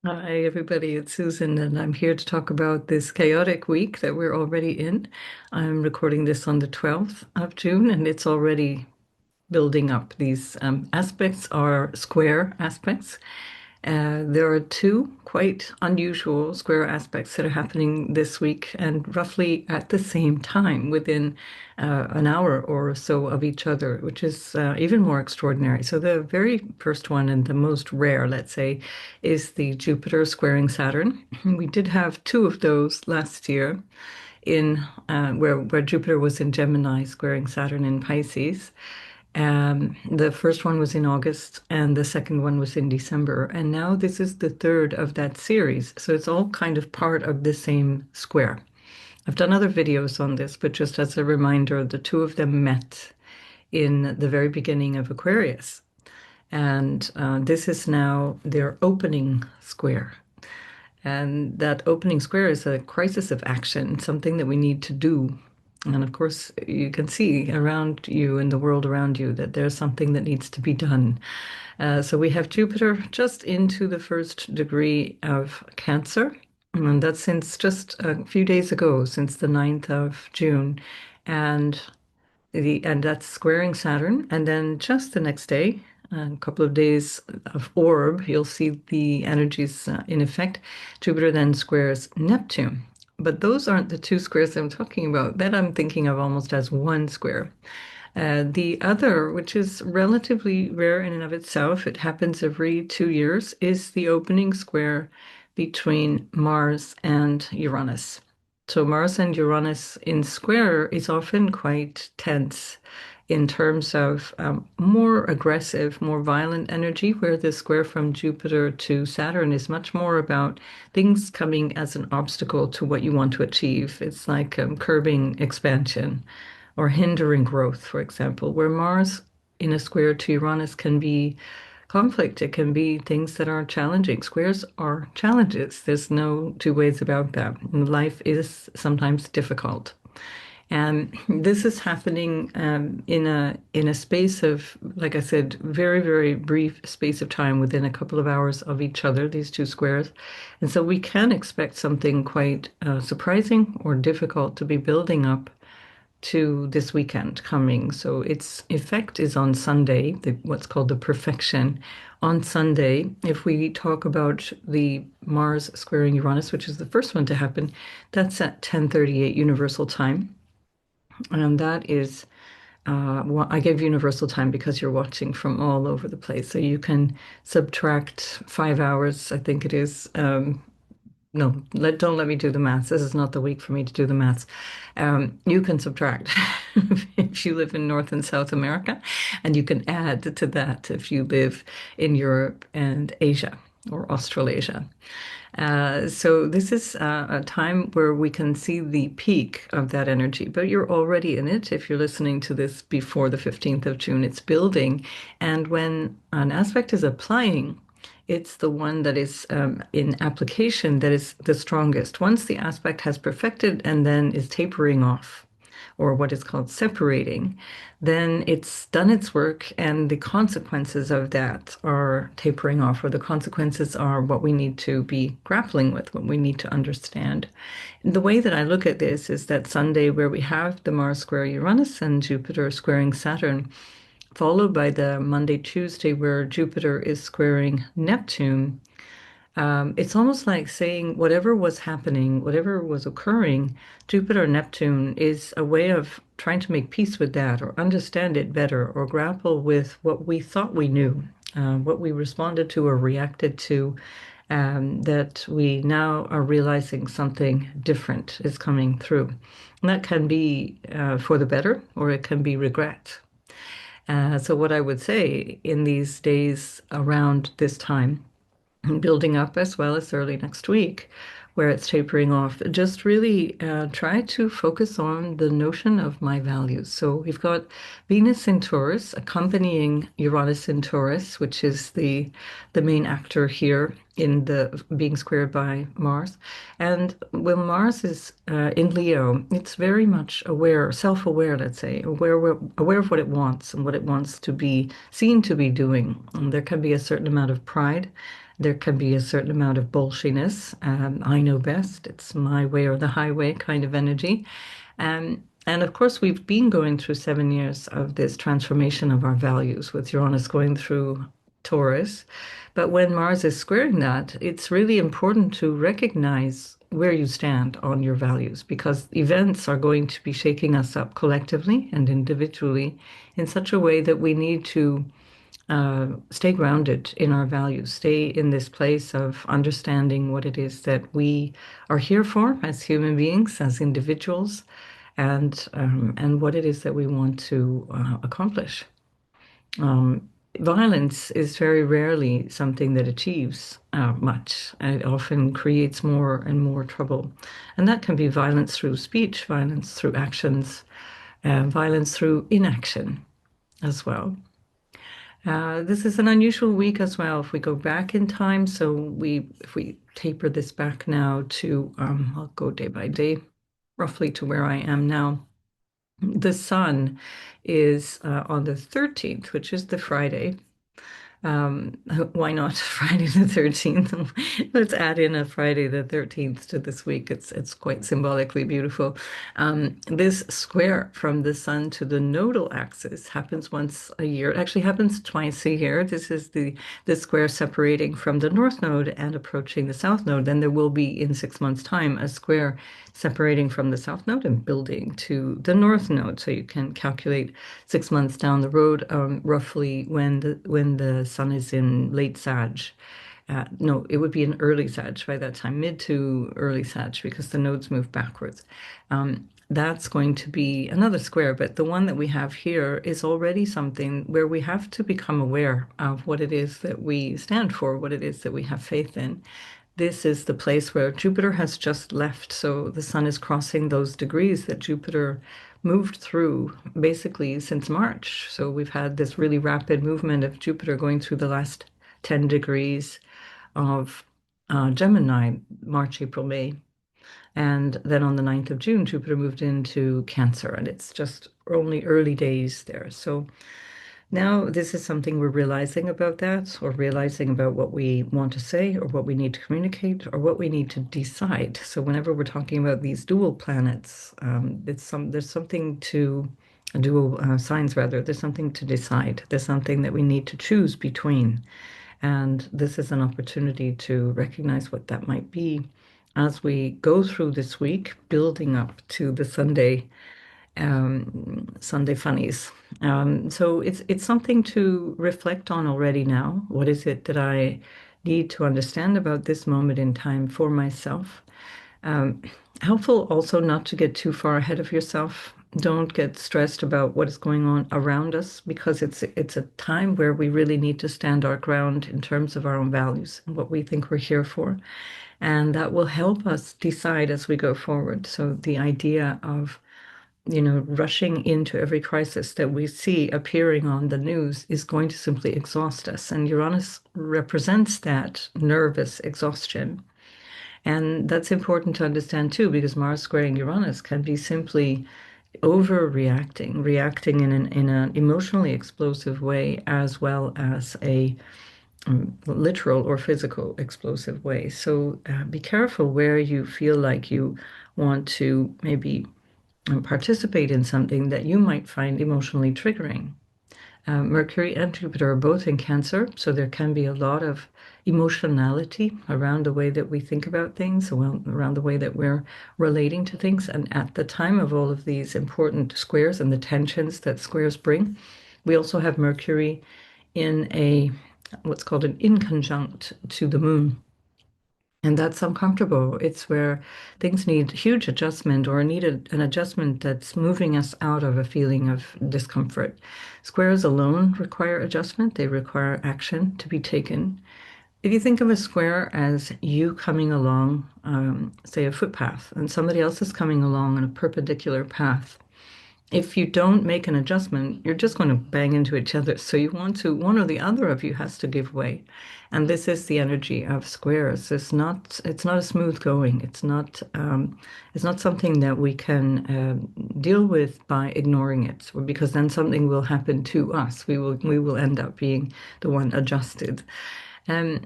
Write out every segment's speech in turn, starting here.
Hi, everybody. It's Susan, and I'm here to talk about this chaotic week that we're already in. I'm recording this on the 12th of June, and it's already building up. These aspects are square aspects. There are two quite unusual square aspects that are happening this week and roughly at the same time within an hour or so of each other, which is even more extraordinary. So, the very first one and the most rare, let's say, is the Jupiter squaring Saturn. We did have two of those last year in where Jupiter was in Gemini squaring Saturn in Pisces. The first one was in August and the second one was in December. And now this is the third of that series. So it's all kind of part of the same square. I've done other videos on this, but just as a reminder, the two of them met in the very beginning of Aquarius. And this is now their opening square. And that opening square is a crisis of action, something that we need to do. And of course, you can see around you in the world around you that there's something that needs to be done. So we have Jupiter just into the first degree of Cancer. And that's since just a few days ago, since the 9th of June. And and that's squaring Saturn. And then just the next day, a couple of days of orb, you'll see the energies in effect. Jupiter then squares Neptune. But those aren't the two squares I'm talking about. That I'm thinking of almost as one square. The other, which is relatively rare in and of itself, it happens every 2 years, is the opening square between Mars and Uranus. So Mars and Uranus in square is often quite tense in terms of more aggressive, more violent energy, where the square from Jupiter to Saturn is much more about things coming as an obstacle to what you want to achieve. It's like curbing expansion or hindering growth, for example, where Mars in a square to Uranus can be conflict. It can be things that are challenging. Squares are challenges. There's no two ways about that. Life is sometimes difficult. And this is happening in a space of, like I said, very, very brief space of time within a couple of hours of each other, these two squares. And so we can expect something quite surprising or difficult to be building up to this weekend coming. So its effect is on Sunday, what's called the perfection. On Sunday, if we talk about the Mars squaring Uranus, which is the first one to happen, that's at 10:38 Universal Time. And that is, well, I give Universal Time because you're watching from all over the place. So you can subtract 5 hours, I think it is, no, don't let me do the maths. This is not the week for me to do the maths. You can subtract if you live in North and South America, and you can add to that if you live in Europe and Asia or Australasia. So this is a time where we can see the peak of that energy, but you're already in it. If you're listening to this before the 15th of June, it's building. And when an aspect is applying, it's the one that is in application that is the strongest. Once the aspect has perfected and then is tapering off, or what is called separating, then it's done its work, and the consequences of that are tapering off, or the consequences are what we need to be grappling with, what we need to understand. The way that I look at this is that Sunday, where we have the Mars square Uranus and Jupiter squaring Saturn, followed by the Monday, Tuesday, where Jupiter is squaring Neptune. It's almost like saying whatever was happening, whatever was occurring, Jupiter and Neptune is a way of trying to make peace with that or understand it better or grapple with what we thought we knew, what we responded to or reacted to, that we now are realizing something different is coming through. And that can be for the better or it can be regret. So, what I would say in these days around this time, building up as well as early next week, where it's tapering off, just really try to focus on the notion of my values. So we've got Venus in Taurus accompanying Uranus in Taurus, which is the main actor here in the being squared by Mars. And when Mars is in Leo, it's very much aware, self-aware, let's say, aware of what it wants and what it wants to be seen to be doing. And there can be a certain amount of pride. There can be a certain amount of bolshiness. I know best. It's my way or the highway kind of energy. And of course, we've been going through 7 years of this transformation of our values, with Uranus going through Taurus. But when Mars is squaring that, it's really important to recognize where you stand on your values, because events are going to be shaking us up collectively and individually in such a way that we need to stay grounded in our values, stay in this place of understanding what it is that we are here for as human beings, as individuals, and what it is that we want to accomplish. Violence is very rarely something that achieves much. It often creates more and more trouble. And that can be violence through speech, violence through actions, violence through inaction as well. This is an unusual week as well if we go back in time. So if we taper this back now to, I'll go day by day, roughly to where I am now. The sun is on the 13th, which is the Friday. Um, why not Friday the 13th? Let's add in a Friday the 13th to this week. It's quite symbolically beautiful. This square from the sun to the nodal axis happens once a year. It actually happens twice a year. This is the square separating from the north node and approaching the south node. Then there will be in 6 months' time a square separating from the south node and building to the north node. So you can calculate 6 months down the road, roughly when the sun is in late Sag. No, it would be in early Sag by that time, mid to early Sag, because the nodes move backwards. That's going to be another square, but the one that we have here is already something where we have to become aware of what it is that we stand for, what it is that we have faith in. This is the place where Jupiter has just left, so the sun is crossing those degrees that Jupiter moved through basically since March. So we've had this really rapid movement of Jupiter going through the last 10 degrees of Gemini, March, April, May. And then on the 9th of June, Jupiter moved into Cancer, and it's just only early days there. So now this is something we're realizing about that, or realizing about what we want to say, or what we need to communicate, or what we need to decide. So whenever we're talking about these dual planets, there's something to dual signs rather. There's something to decide. There's something that we need to choose between, and this is an opportunity to recognize what that might be as we go through this week, building up to the Sunday funnies. So it's something to reflect on already now. What is it that I need to understand about this moment in time for myself? Um, Helpful also not to get too far ahead of yourself. Don't get stressed about what is going on around us, because it's a time where we really need to stand our ground in terms of our own values and what we think we're here for. And that will help us decide as we go forward. So the idea of rushing into every crisis that we see appearing on the news is going to simply exhaust us. And Uranus represents that nervous exhaustion. And that's important to understand too, because Mars squaring Uranus can be simply overreacting, reacting in an emotionally explosive way, as well as a literal or physical explosive way. So be careful where you feel like you want to maybe participate in something that you might find emotionally triggering. Mercury and Jupiter are both in Cancer, so there can be a lot of emotionality around the way that we think about things, well, around the way that we're relating to things. And at the time of all of these important squares and the tensions that squares bring, we also have Mercury in a what's called an inconjunct to the moon. And that's uncomfortable. It's where things need huge adjustment, or need an adjustment that's moving us out of a feeling of discomfort. Squares alone require adjustment. They require action to be taken. If you think of a square as you coming along, say a footpath, and somebody else is coming along on a perpendicular path, if you don't make an adjustment, you're just going to bang into each other. So you want to, one or the other of you has to give way. And this is the energy of squares. It's not a smooth going. It's not something that we can deal with by ignoring it, because then something will happen to us. We will end up being the one adjusted. Um,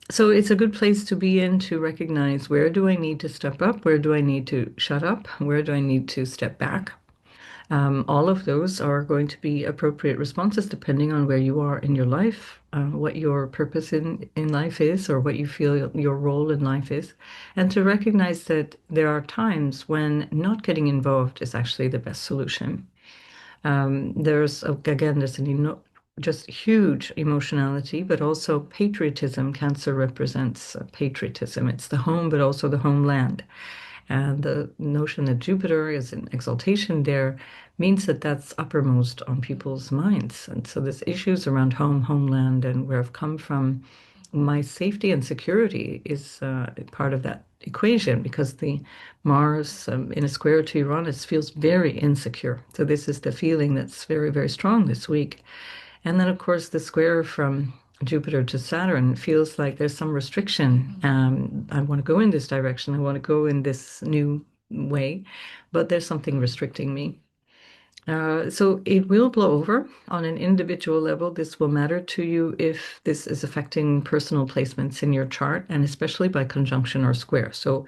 so it's a good place to be in to recognize, where do I need to step up? Where do I need to shut up? Where do I need to step back? All of those are going to be appropriate responses depending on where you are in your life, what your purpose in life is, or what you feel your role in life is. And to recognize that there are times when not getting involved is actually the best solution. There's just huge emotionality, but also patriotism. Cancer represents patriotism. It's the home, but also the homeland. And the notion that Jupiter is in exaltation there means that that's uppermost on people's minds. And so there's issues around home, homeland, and where I've come from. My safety and security is part of that equation, because the Mars in a square to Uranus feels very insecure. So this is the feeling that's very, very strong this week. And then, of course, the square from Jupiter to Saturn feels like there's some restriction. I want to go in this direction. I want to go in this new way, but there's something restricting me. So it will blow over on an individual level. This will matter to you if this is affecting personal placements in your chart, and especially by conjunction or square. So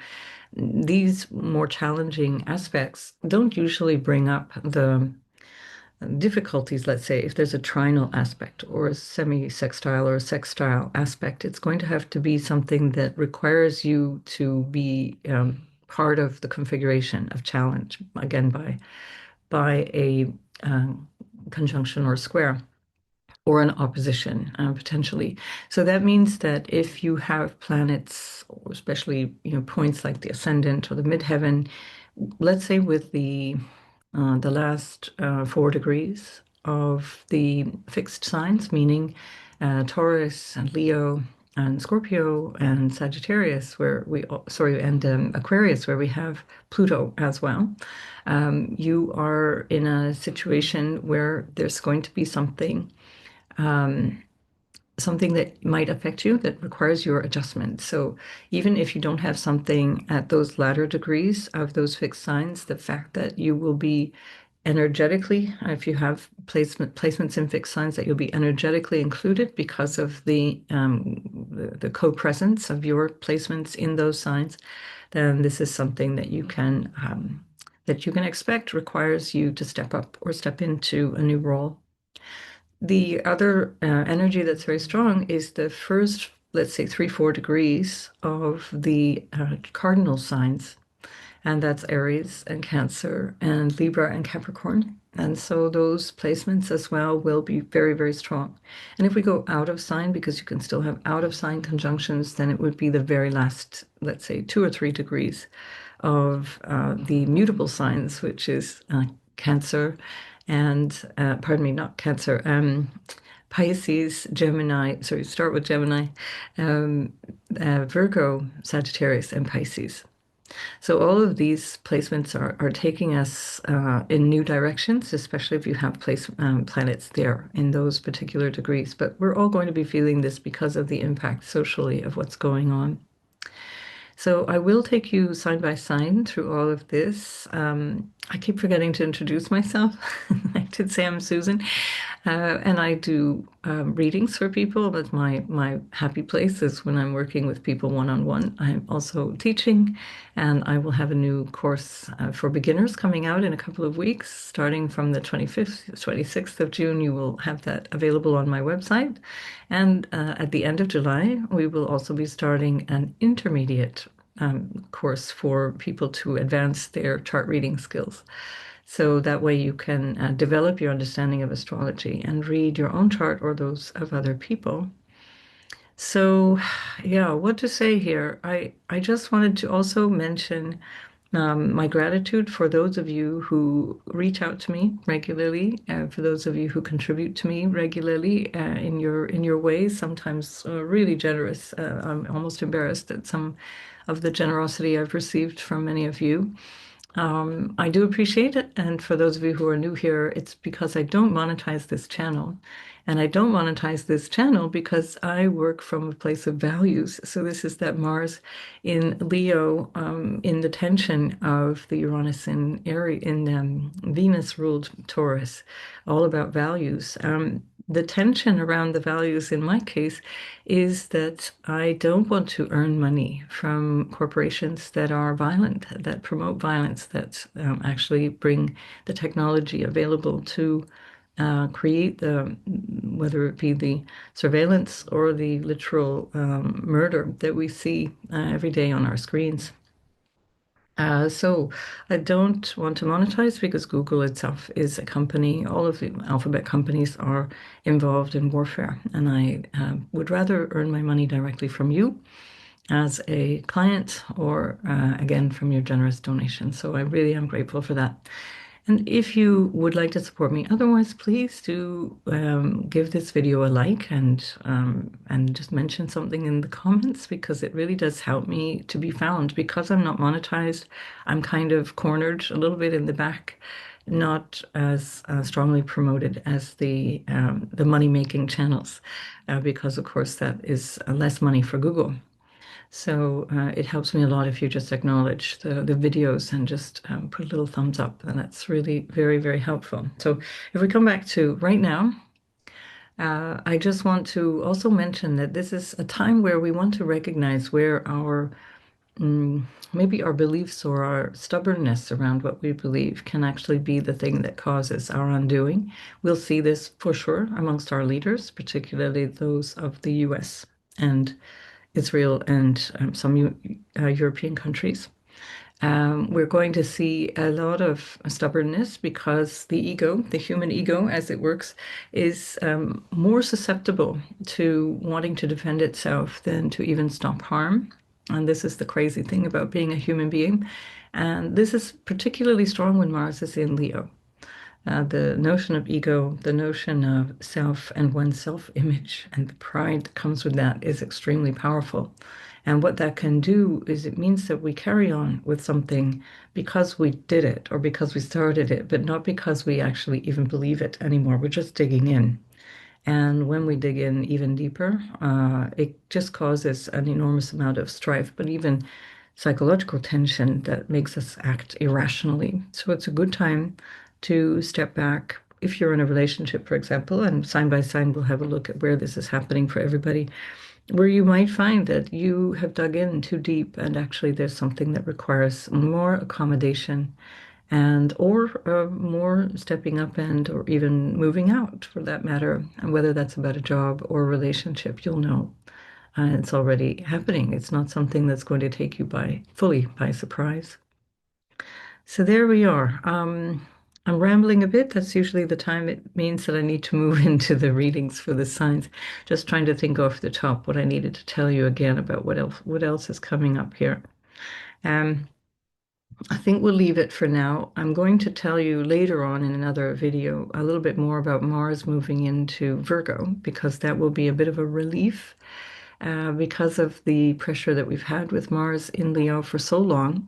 these more challenging aspects don't usually bring up the difficulties. Let's say if there's a trinal aspect or a semi-sextile or a sextile aspect, it's going to have to be something that requires you to be part of the configuration of challenge, again, by a conjunction or square or an opposition, potentially. So that means that if you have planets, or especially points like the ascendant or the midheaven, let's say with the last 4 degrees of the fixed signs, meaning Taurus and Leo and Scorpio and Sagittarius, and Aquarius, where we have Pluto as well. You are in a situation where there's going to be um, something that might affect you that requires your adjustment. So even if you don't have something at those latter degrees of those fixed signs, the fact that you will be energetically, if you have placements in fixed signs, that you'll be energetically included because of the co-presence of your placements in those signs, then this is something that you can expect requires you to step up or step into a new role. The other energy that's very strong is the first, let's say, 3, 4 degrees of the cardinal signs, and that's Aries and Cancer and Libra and Capricorn. And so those placements as well will be very, very strong. And if we go out of sign, because you can still have out of sign conjunctions, then it would be the very last, let's say, 2 or 3 degrees of the mutable signs, which is Cancer and, pardon me, not Cancer, Pisces, Gemini, sorry, start with Gemini, Virgo, Sagittarius, and Pisces. So all of these placements are taking us in new directions, especially if you have planets there in those particular degrees. But we're all going to be feeling this because of the impact socially of what's going on. So I will take you sign by sign through all of this. I keep forgetting to introduce myself. I did say I'm Susan, and I do readings for people. That's my happy place is when I'm working with people one-on-one. I'm also teaching, and I will have a new course for beginners coming out in a couple of weeks, starting from the 25th, 26th of June. You will have that available on my website. And at the end of July, we will also be starting an intermediate course for people to advance their chart reading skills. So that way you can develop your understanding of astrology and read your own chart or those of other people. So, yeah, what to say here? I just wanted to also mention my gratitude for those of you who reach out to me regularly, for those of you who contribute to me regularly in your ways, sometimes really generous. I'm almost embarrassed at some of the generosity I've received from many of you. I do appreciate it. And for those of you who are new here, it's because I don't monetize this channel. And I don't monetize this channel because I work from a place of values. So this is that Mars in Leo, in the tension of the Uranus in Aries, in Venus ruled Taurus, all about values. The tension around the values in my case is that I don't want to earn money from corporations that are violent, that promote violence, that actually bring the technology available to create whether it be the surveillance or the literal murder that we see every day on our screens. So I don't want to monetize because Google itself is a company. All of the alphabet companies are involved in warfare, and I would rather earn my money directly from you as a client or again from your generous donation. So I really am grateful for that. And if you would like to support me, otherwise, please do give this video a like and just mention something in the comments because it really does help me to be found. Because I'm not monetized, I'm kind of cornered a little bit in the back, not as strongly promoted as the money-making channels, because of course that is less money for Google. So it helps me a lot if you just acknowledge the videos and just put a little thumbs up, and that's really very, very helpful. So if we come back to right now, I just want to also mention that this is a time where we want to recognize where our maybe our beliefs or our stubbornness around what we believe can actually be the thing that causes our undoing. We'll see this for sure amongst our leaders, particularly those of the US and Israel and some European countries. We're going to see a lot of stubbornness because the ego, the human ego as it works, is more susceptible to wanting to defend itself than to even stop harm. And this is the crazy thing about being a human being. And this is particularly strong when Mars is in Leo. The notion of ego, the notion of self and one's self-image and the pride that comes with that is extremely powerful. And what that can do is it means that we carry on with something because we did it or because we started it, but not because we actually even believe it anymore. We're just digging in. And when we dig in even deeper, it just causes an enormous amount of strife, but even psychological tension that makes us act irrationally. So it's a good time to step back. If you're in a relationship, for example, and sign by sign, we'll have a look at where this is happening for everybody, where you might find that you have dug in too deep and actually there's something that requires more accommodation and or more stepping up and or even moving out for that matter, and whether that's about a job or a relationship, you'll know. It's already happening. It's not something that's going to take you by fully by surprise. So there we are. I'm rambling a bit. That's usually the time it means that I need to move into the readings for the signs. Just trying to think off the top what I needed to tell you again about what else is coming up here. Um, I think we'll leave it for now. I'm going to tell you later on in another video a little bit more about Mars moving into Virgo because that will be a bit of a relief because of the pressure that we've had with Mars in Leo for so long.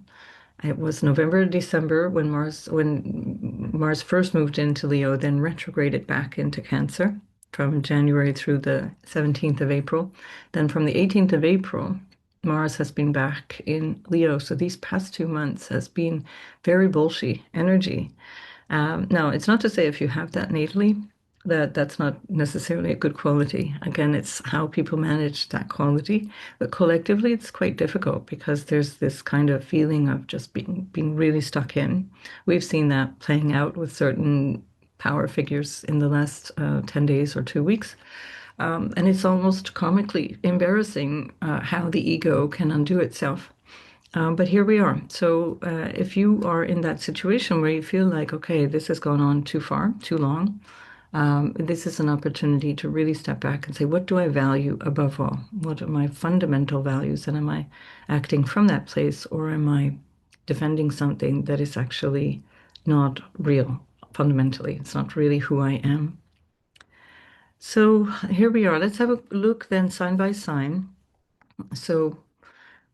It was November, December when Mars first moved into Leo, then retrograded back into Cancer from January through the 17th of April. Then from the 18th of April, Mars has been back in Leo. So these past 2 months has been very bulshy energy. Now, it's not to say if you have that natally, that that's not necessarily a good quality. Again, it's how people manage that quality. But collectively, it's quite difficult because there's this kind of feeling of just being really stuck in. We've seen that playing out with certain power figures in the last 10 days or 2 weeks. And it's almost comically embarrassing how the ego can undo itself. But here we are. So if you are in that situation where you feel like, okay, this has gone on too far, too long, this is an opportunity to really step back and say, what do I value above all? What are my fundamental values? And am I acting from that place or am I defending something that is actually not real fundamentally? It's not really who I am. So here we are. Let's have a look then sign by sign. So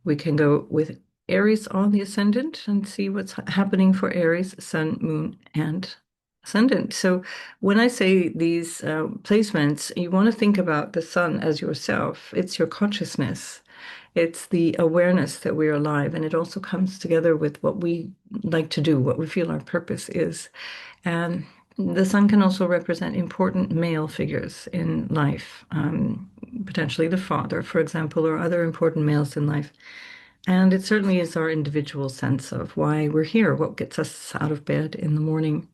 we can go with Aries on the ascendant and see what's happening for Aries, Sun, Moon, and ascendant. So when I say these placements, you want to think about the Sun as yourself. It's your consciousness. It's the awareness that we're alive, and it also comes together with what we like to do, what we feel our purpose is. And the sun can also represent important male figures in life, potentially the father, for example, or other important males in life. And it certainly is our individual sense of why we're here, what gets us out of bed in the morning.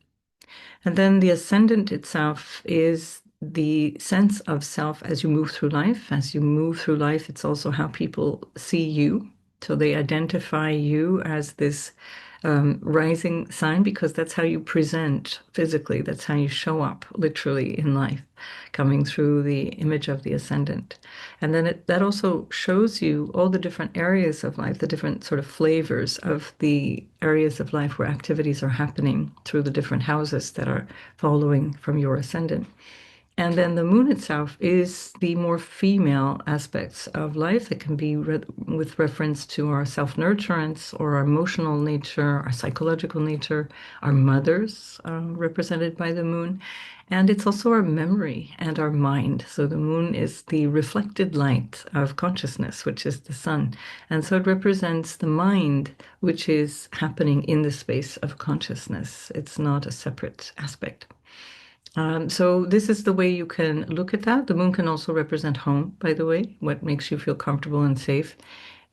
And then the ascendant itself is the sense of self as you move through life. As you move through life, it's also how people see you. So they identify you as this rising sign because that's how you present physically. That's how you show up literally in life, coming through the image of the ascendant. And then that also shows you all the different areas of life, the different sort of flavors of the areas of life where activities are happening through the different houses that are following from your ascendant. And then the moon itself is the more female aspects of life that can be with reference to our self-nurturance or our emotional nature, our psychological nature, our mothers, represented by the moon. And it's also our memory and our mind. So the moon is the reflected light of consciousness, which is the sun. And so it represents the mind, which is happening in the space of consciousness. It's not a separate aspect. So this is the way you can look at that. The moon can also represent home, by the way, what makes you feel comfortable and safe.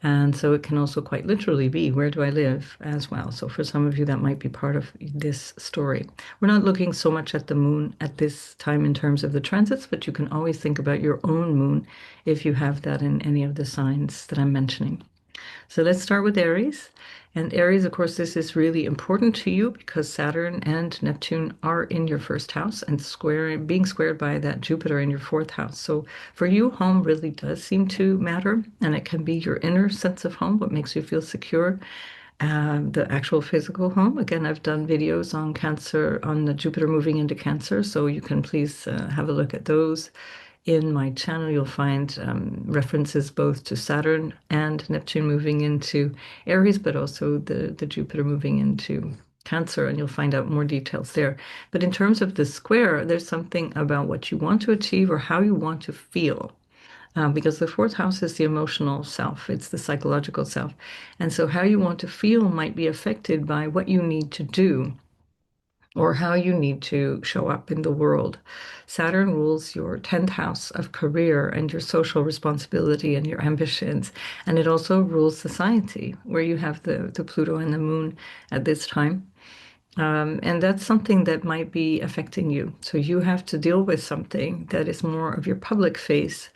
And so it can also quite literally be, where do I live as well? So for some of you, that might be part of this story. We're not looking so much at the moon at this time in terms of the transits, but you can always think about your own moon if you have that in any of the signs that I'm mentioning. So let's start with Aries. And Aries, of course, this is really important to you because Saturn and Neptune are in your first house and being squared by that Jupiter in your fourth house. So for you, home really does seem to matter, and it can be your inner sense of home, what makes you feel secure. The actual physical home. Again, I've done videos on Cancer, on the Jupiter moving into Cancer, so you can please have a look at those. In my channel, you'll find references both to Saturn and Neptune moving into Aries, but also the Jupiter moving into Cancer, and you'll find out more details there. But in terms of the square, there's something about what you want to achieve or how you want to feel. Because the fourth house is the emotional self, it's the psychological self. And so, how you want to feel might be affected by what you need to do or how you need to show up in the world. Saturn rules your 10th house of career and your social responsibility and your ambitions. And it also rules society, where you have the Pluto and the moon at this time. And that's something that might be affecting you. So you have to deal with something that is more of your public face,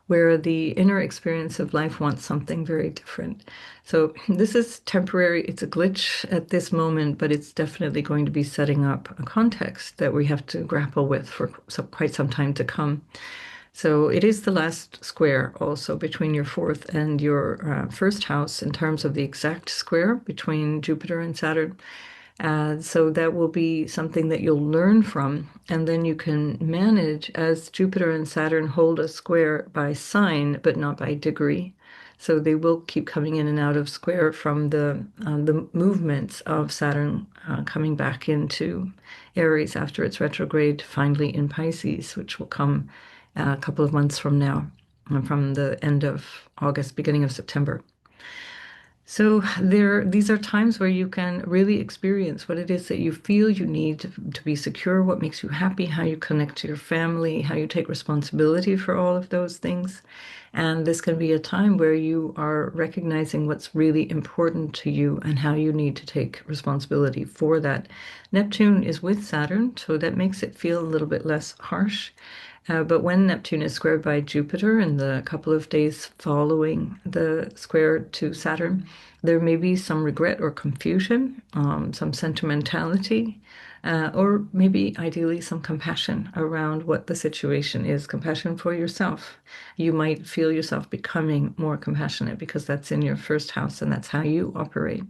where the inner experience of life wants something very different. So this is temporary. It's a glitch at this moment, but it's definitely going to be setting up a context that we have to grapple with for quite some time to come. So it is the last square also between your fourth and your first house in terms of the exact square between Jupiter and Saturn. So that will be something that you'll learn from, and then you can manage as Jupiter and Saturn hold a square by sign, but not by degree. So they will keep coming in and out of square from the movements of Saturn coming back into Aries after its retrograde, finally in Pisces, which will come a couple of months from now, from the end of August, beginning of September. So these are times where you can really experience what it is that you feel you need to be secure, what makes you happy, how you connect to your family, how you take responsibility for all of those things. And this can be a time where you are recognizing what's really important to you and how you need to take responsibility for that. Neptune is with Saturn, so that makes it feel a little bit less harsh. But when Neptune is squared by Jupiter in the couple of days following the square to Saturn, there may be some regret or confusion, some sentimentality, or maybe ideally some compassion around what the situation is, compassion for yourself. You might feel yourself becoming more compassionate because that's in your first house and that's how you operate.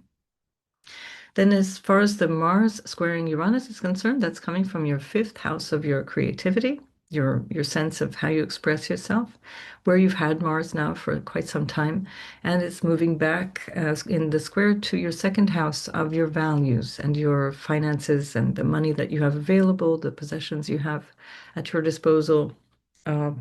Then, as far as the Mars squaring Uranus is concerned, that's coming from your fifth house of your creativity. your sense of how you express yourself, where you've had Mars now for quite some time, and it's moving back as in the square to your second house of your values and your finances and the money that you have available, the possessions you have at your disposal.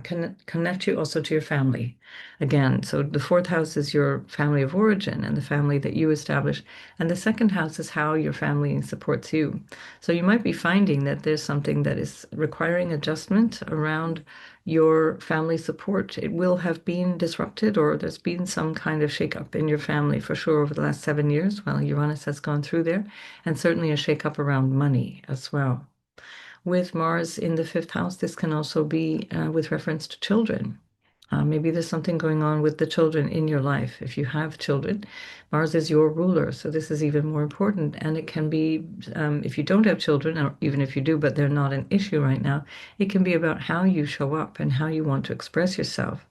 Can connect you also to your family again. So the fourth house is your family of origin and the family that you establish, and the second house is how your family supports you. So you might be finding that there's something that is requiring adjustment around your family support. It will have been disrupted, or there's been some kind of shakeup in your family for sure over the last 7 years while Uranus has gone through there, and certainly a shakeup around money as well. With Mars in the fifth house, this can also be with reference to children. Maybe there's something going on with the children in your life. If you have children, Mars is your ruler, so this is even more important. And it can be, if you don't have children, or even if you do, but they're not an issue right now, it can be about how you show up and how you want to express yourself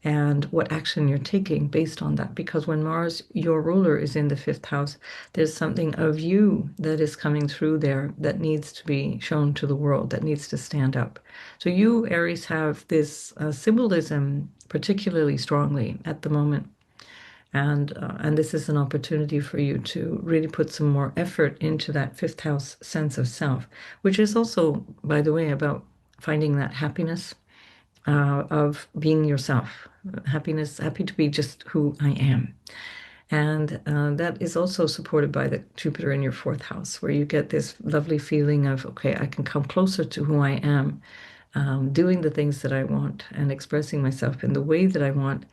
and what action you're taking based on that. Because when Mars, your ruler, is in the fifth house, there's something of you that is coming through there that needs to be shown to the world, that needs to stand up. So you, Aries, have this symbolism particularly strongly at the moment. And this is an opportunity for you to really put some more effort into that fifth house sense of self, which is also, by the way, about finding that happiness of being yourself. Happiness, happy to be just who I am. And that is also supported by the Jupiter in your fourth house, where you get this lovely feeling of, okay, I can come closer to who I am, doing the things that I want and expressing myself in the way that I want,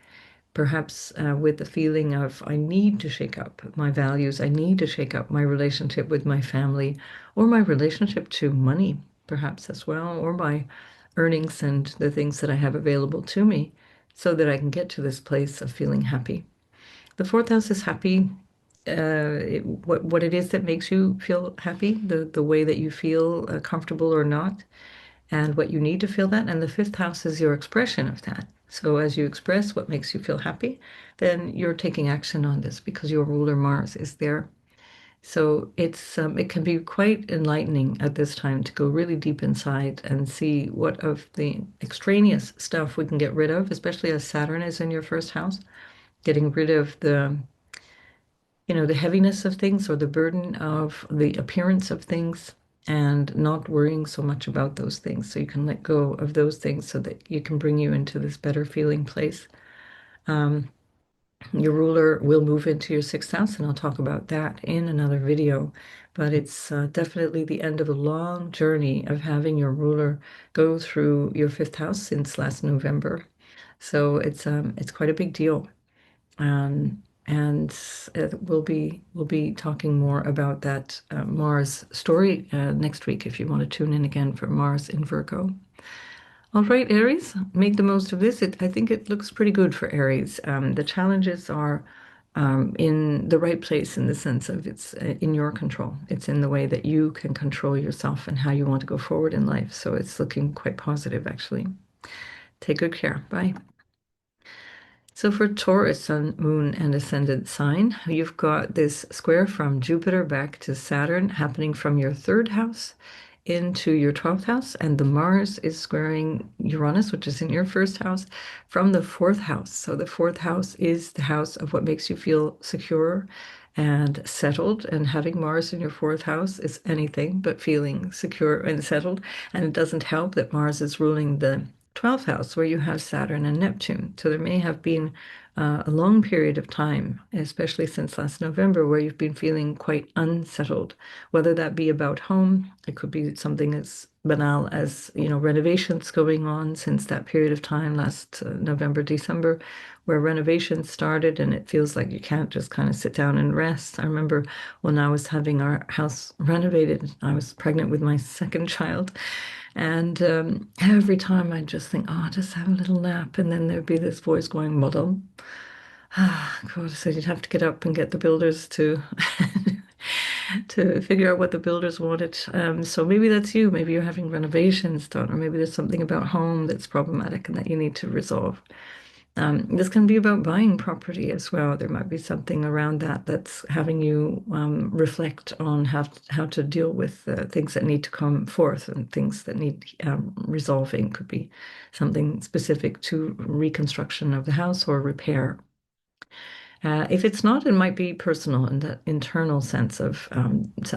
perhaps with the feeling of I need to shake up my values, I need to shake up my relationship with my family or my relationship to money, perhaps as well, or my earnings and the things that I have available to me so that I can get to this place of feeling happy. The fourth house is happy. What it is that makes you feel happy, the way that you feel comfortable or not, and what you need to feel that. And the fifth house is your expression of that. So as you express what makes you feel happy, then you're taking action on this because your ruler Mars is there. So it can be quite enlightening at this time to go really deep inside and see what of the extraneous stuff we can get rid of, especially as Saturn is in your first house, getting rid of the heaviness of things or the burden of the appearance of things and not worrying so much about those things. So you can let go of those things so that you can bring you into this better feeling place. Um, your ruler will move into your sixth house, and I'll talk about that in another video. But it's definitely the end of a long journey of having your ruler go through your fifth house since last November. So it's quite a big deal. And we'll be talking more about that Mars story next week if you want to tune in again for Mars in Virgo. All right, Aries, make the most of this. I think it looks pretty good for Aries. The challenges are in the right place in the sense of it's in your control. It's in the way that you can control yourself and how you want to go forward in life. So it's looking quite positive, actually. Take good care. Bye. So for Taurus, Sun, Moon, and Ascendant sign, you've got this square from Jupiter back to Saturn happening from your third house into your 12th house, and the Mars is squaring Uranus, which is in your first house, from the fourth house. So the fourth house is the house of what makes you feel secure and settled, and having Mars in your fourth house is anything but feeling secure and settled. And it doesn't help that Mars is ruling the 12th house where you have Saturn and Neptune. So there may have been a long period of time, especially since last November, where you've been feeling quite unsettled, whether that be about home. It could be something as banal as, renovations going on since that period of time last November, December, where renovations started and it feels like you can't just kind of sit down and rest. I remember when I was having our house renovated, I was pregnant with my second child. And every time I just think, oh, just have a little nap. And then there'd be this voice going, muddle. Ah, God, so you'd have to get up and get the builders to to figure out what the builders wanted. So maybe that's you. Maybe you're having renovations done, or maybe there's something about home that's problematic and that you need to resolve. This can be about buying property as well. There might be something around that that's having you reflect on how to deal with things that need to come forth and things that need resolving. Could be something specific to reconstruction of the house or repair. If it's not, it might be personal, and that internal sense of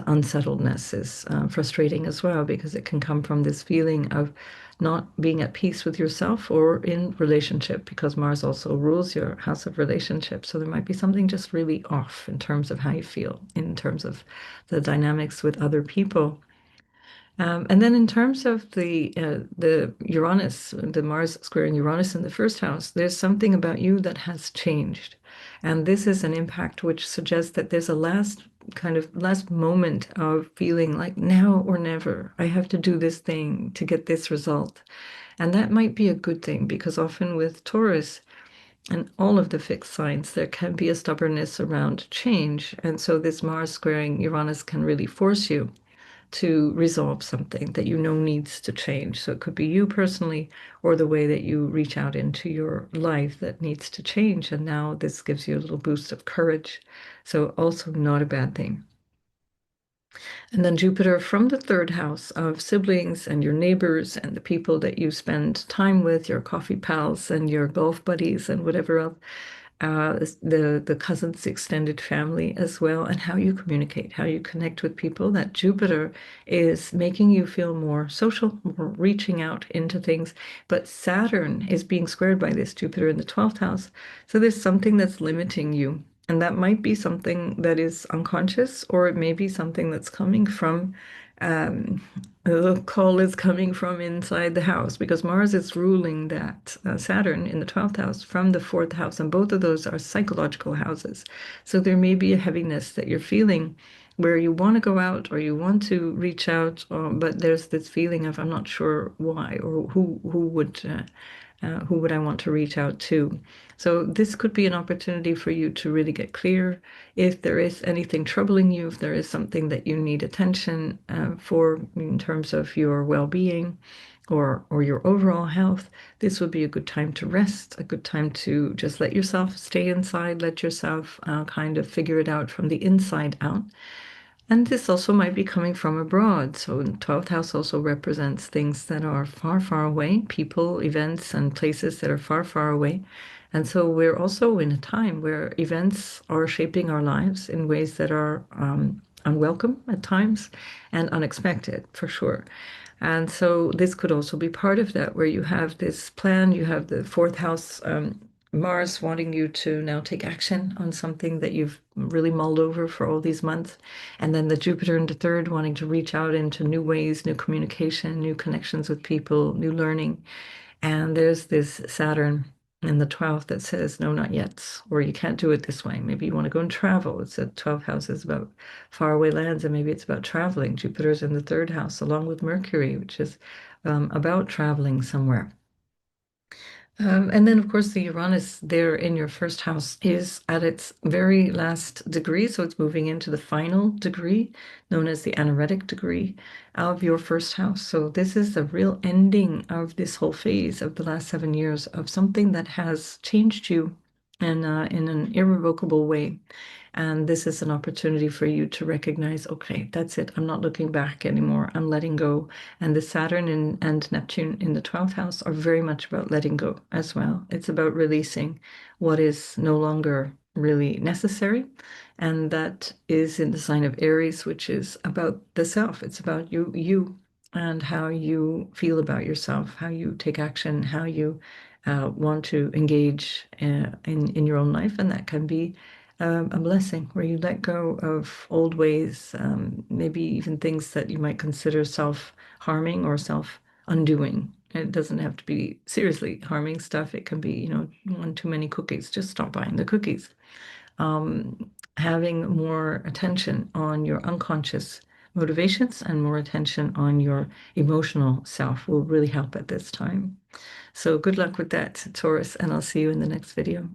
unsettledness is frustrating as well because it can come from this feeling of not being at peace with yourself or in relationship because Mars also rules your house of relationships. So there might be something just really off in terms of how you feel, in terms of the dynamics with other people. And then in terms of the Uranus, the Mars squaring Uranus in the first house, there's something about you that has changed. And this is an impact which suggests that there's a last moment of feeling like now or never. I have to do this thing to get this result. And that might be a good thing because often with Taurus and all of the fixed signs, there can be a stubbornness around change. And so this Mars squaring Uranus can really force you to resolve something that you know needs to change. So it could be you personally or the way that you reach out into your life that needs to change. And now this gives you a little boost of courage. So also not a bad thing. And then Jupiter from the third house of siblings and your neighbors and the people that you spend time with, your coffee pals and your golf buddies and whatever else, the cousins, extended family as well, and how you communicate, how you connect with people. That Jupiter is making you feel more social, more reaching out into things. But Saturn is being squared by this Jupiter in the 12th house. So there's something that's limiting you. And that might be something that is unconscious, or it may be something that's coming from um, the call is coming from inside the house because Mars is ruling that Saturn in the 12th house from the fourth house, and both of those are psychological houses. So there may be a heaviness that you're feeling where you want to go out or you want to reach out, but there's this feeling of I'm not sure why or who would I want to reach out to. So this could be an opportunity for you to really get clear if there is anything troubling you, if there is something that you need attention for in terms of your well-being or your overall health. This would be a good time to rest, a good time to just let yourself stay inside, let yourself kind of figure it out from the inside out. And this also might be coming from abroad. So, 12th house also represents things that are far, far away, people, events, and places that are far, far away. And so, we're also in a time where events are shaping our lives in ways that are unwelcome at times and unexpected, for sure. And so, this could also be part of that, where you have this plan, you have the fourth house. Mars wanting you to now take action on something that you've really mulled over for all these months. And then the Jupiter in the third wanting to reach out into new ways, new communication, new connections with people, new learning. And there's this Saturn in the 12th that says, no, not yet, or you can't do it this way. Maybe you want to go and travel. It's a 12th house is about faraway lands, and maybe it's about traveling. Jupiter's in the third house, along with Mercury, which is about traveling somewhere. And then, of course, the Uranus there in your first house is at its very last degree. So it's moving into the final degree, known as the anaretic degree of your first house. So this is the real ending of this whole phase of the last 7 years of something that has changed you in an irrevocable way. And this is an opportunity for you to recognize, okay, that's it. I'm not looking back anymore. I'm letting go. And the Saturn and Neptune in the 12th house are very much about letting go as well. It's about releasing what is no longer really necessary. And that is in the sign of Aries, which is about the self. It's about you and how you feel about yourself, how you take action, how you want to engage in your own life. And that can be a blessing where you let go of old ways, maybe even things that you might consider self-harming or self-undoing. It doesn't have to be seriously harming stuff. It can be, one too many cookies. Just stop buying the cookies. Having more attention on your unconscious motivations and more attention on your emotional self will really help at this time. So good luck with that, Taurus, and I'll see you in the next video.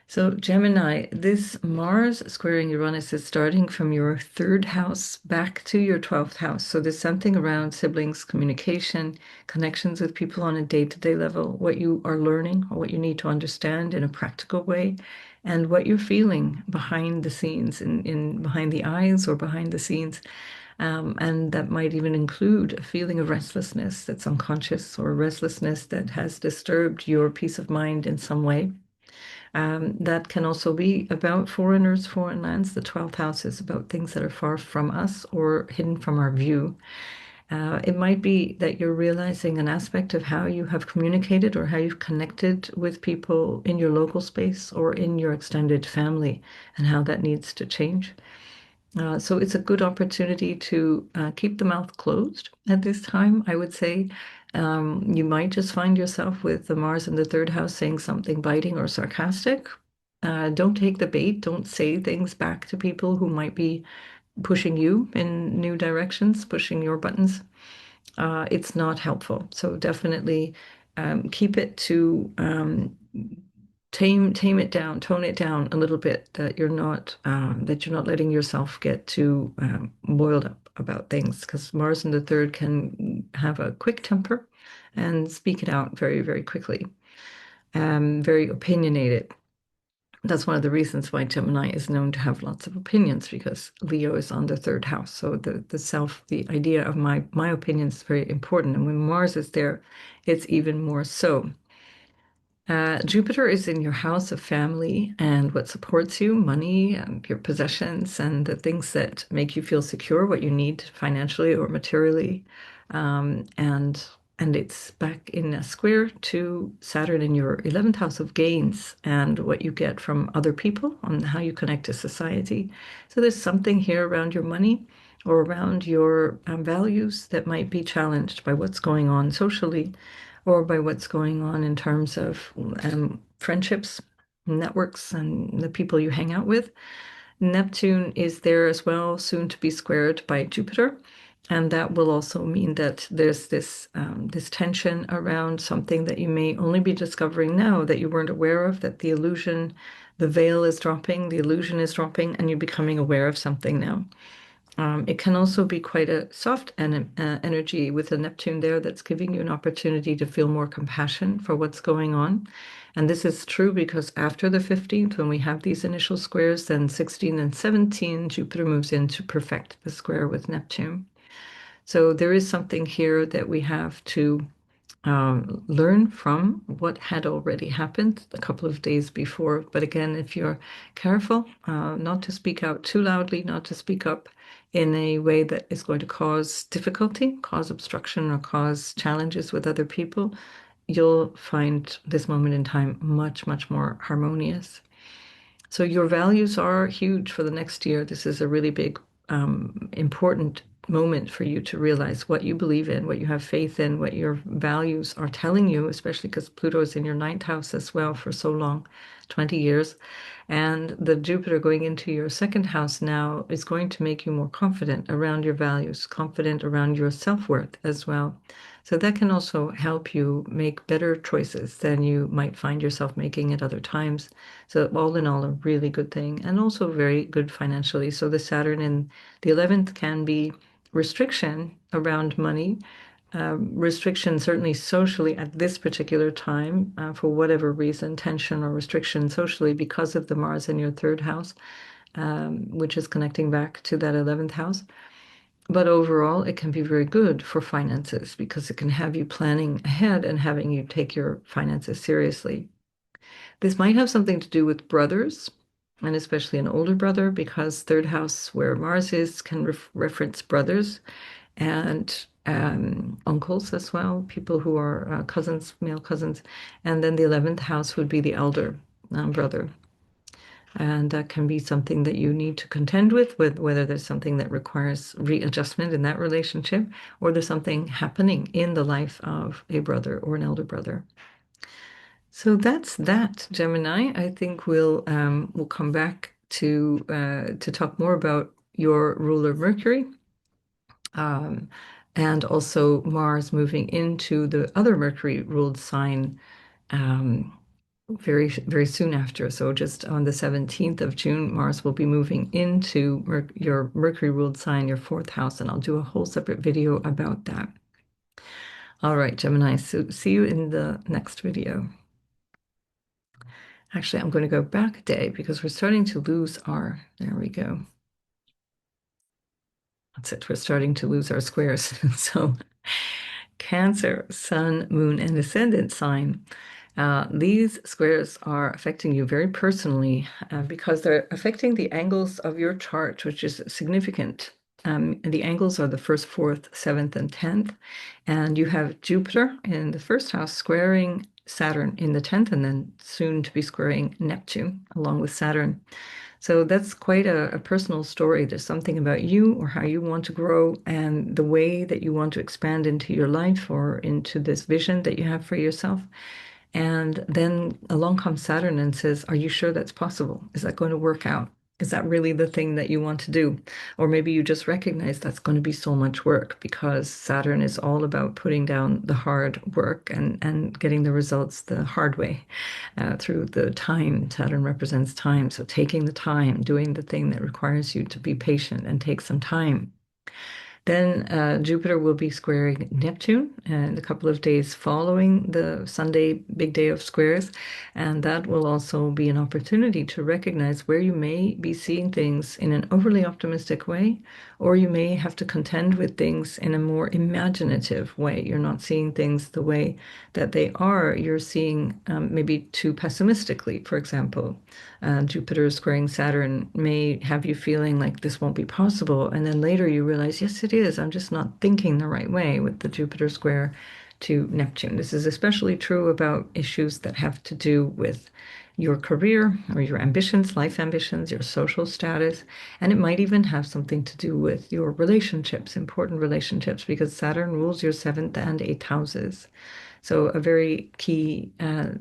So, Gemini, this Mars squaring Uranus is starting from your third house back to your 12th house. So, there's something around siblings, communication, connections with people on a day-to-day level, what you are learning or what you need to understand in a practical way, and what you're feeling behind the scenes, in behind the eyes or behind the scenes. And that might even include a feeling of restlessness that's unconscious or restlessness that has disturbed your peace of mind in some way. That can also be about foreigners, foreign lands. The 12th house is about things that are far from us or hidden from our view. It might be that you're realizing an aspect of how you have communicated or how you've connected with people in your local space or in your extended family and how that needs to change. So it's a good opportunity to keep the mouth closed at this time, I would say. You might just find yourself with the Mars in the third house saying something biting or sarcastic. Don't take the bait. Don't say things back to people who might be pushing you in new directions, pushing your buttons. It's not helpful. So definitely keep it to tame it down, tone it down a little bit, that you're not letting yourself get too boiled up about things, because Mars in the third can have a quick temper and speak it out very, very quickly. Very opinionated. That's one of the reasons why Gemini is known to have lots of opinions, because Leo is on the third house. So the idea of my opinion is very important. And when Mars is there, it's even more so. Jupiter is in your house of family and what supports you, money and your possessions and the things that make you feel secure, what you need financially or materially. And it's back in a square to Saturn in your 11th house of gains and what you get from other people on how you connect to society. So there's something here around your money or around your values that might be challenged by what's going on socially or by what's going on in terms of friendships, networks, and the people you hang out with. Neptune is there as well, soon to be squared by Jupiter. And that will also mean that there's this tension around something that you may only be discovering now that you weren't aware of, that the illusion, the veil is dropping, the illusion is dropping, and you're becoming aware of something now. It can also be quite a soft energy with a Neptune there that's giving you an opportunity to feel more compassion for what's going on. And this is true because after the 15th, when we have these initial squares, then 16 and 17, Jupiter moves in to perfect the square with Neptune. So there is something here that we have to learn from what had already happened a couple of days before. But again, if you're careful not to speak out too loudly, not to speak up in a way that is going to cause difficulty, cause obstruction, or cause challenges with other people, you'll find this moment in time much, much more harmonious. So your values are huge for the next year. This is a really big, important moment for you to realize what you believe in, what you have faith in, what your values are telling you, especially because Pluto is in your ninth house as well for so long, 20 years. And the Jupiter going into your second house now is going to make you more confident around your values, confident around your self-worth as well. So that can also help you make better choices than you might find yourself making at other times. So all in all, a really good thing and also very good financially. So the Saturn in the 11th can be restriction around money, restriction certainly socially at this particular time, for whatever reason, tension or restriction socially because of the Mars in your third house, which is connecting back to that 11th house. But overall, it can be very good for finances because it can have you planning ahead and having you take your finances seriously. This might have something to do with brothers, and especially an older brother, because third house where Mars is can reference brothers and uncles as well, people who are cousins, male cousins. And then the 11th house would be the elder brother. And that can be something that you need to contend with whether there's something that requires readjustment in that relationship, or there's something happening in the life of a brother or an elder brother. So that's that, Gemini. I think we'll come back to talk more about your ruler Mercury, um, and also Mars moving into the other Mercury ruled sign, um, very, very soon after. So just on the 17th of June, Mars will be moving into your Mercury ruled sign, your fourth house, and I'll do a whole separate video about that. All right, Gemini, so see you in the next video. Actually, I'm going to go back a day because we're starting to lose our, there we go. That's it. We're starting to lose our squares. So Cancer, Sun, Moon, and Ascendant sign. These squares are affecting you very personally because they're affecting the angles of your chart, which is significant. And the angles are the first, fourth, seventh, and 10th. And you have Jupiter in the first house squaring Saturn in the 10th, and then soon to be squaring Neptune along with Saturn. So that's quite a personal story. There's something about you or how you want to grow and the way that you want to expand into your life or into this vision that you have for yourself. And then along comes Saturn and says, are you sure that's possible? Is that going to work out? Is that really the thing that you want to do? Or maybe you just recognize that's going to be so much work because Saturn is all about putting down the hard work and getting the results the hard way through the time. Saturn represents time. So taking the time, doing the thing that requires you to be patient and take some time. Then Jupiter will be squaring Neptune in a couple of days following the Sunday big day of squares. And that will also be an opportunity to recognize where you may be seeing things in an overly optimistic way, or you may have to contend with things in a more imaginative way. You're not seeing things the way that they are. You're seeing maybe too pessimistically, for example. Jupiter squaring Saturn may have you feeling like this won't be possible. And then later you realize, yes, it is. I'm just not thinking the right way with the Jupiter square to Neptune. This is especially true about issues that have to do with your career or your ambitions, life ambitions, your social status. And it might even have something to do with your relationships, important relationships, because Saturn rules your seventh and eighth houses. So a very key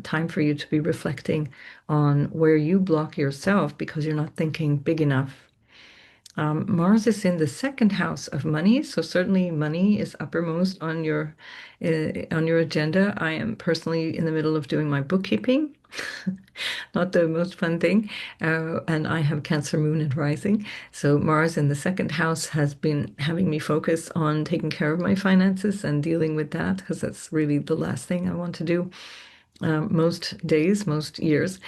time for you to be reflecting on where you block yourself because you're not thinking big enough. Mars is in the second house of money, so certainly money is uppermost on your agenda. I am personally in the middle of doing my bookkeeping, not the most fun thing, and I have Cancer Moon and Rising. So Mars in the second house has been having me focus on taking care of my finances and dealing with that because that's really the last thing I want to do most days, most years.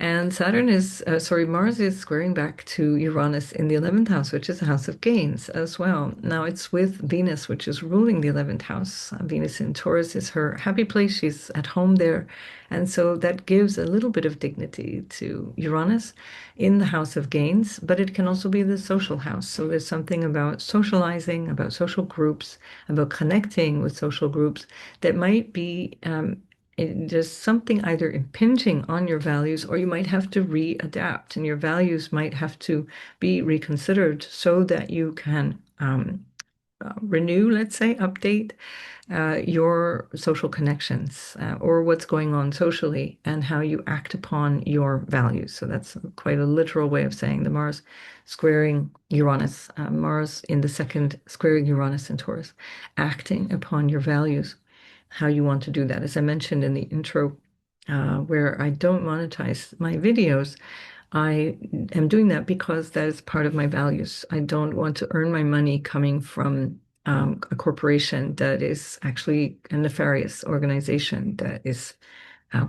And Mars is squaring back to Uranus in the 11th house, which is a house of gains as well. Now it's with Venus, which is ruling the 11th house. Venus in Taurus is her happy place. She's at home there. And so that gives a little bit of dignity to Uranus in the house of gains, but it can also be the social house. So there's something about socializing, about social groups, about connecting with social groups that might be there's something either impinging on your values or you might have to readapt and your values might have to be reconsidered so that you can renew, let's say, update your social connections or what's going on socially and how you act upon your values. So that's quite a literal way of saying the Mars squaring Uranus, Mars in the second squaring Uranus in Taurus, acting upon your values, how you want to do that. As I mentioned in the intro, where I don't monetize my videos, I am doing that because that is part of my values. I don't want to earn my money coming from a corporation that is actually a nefarious organization that is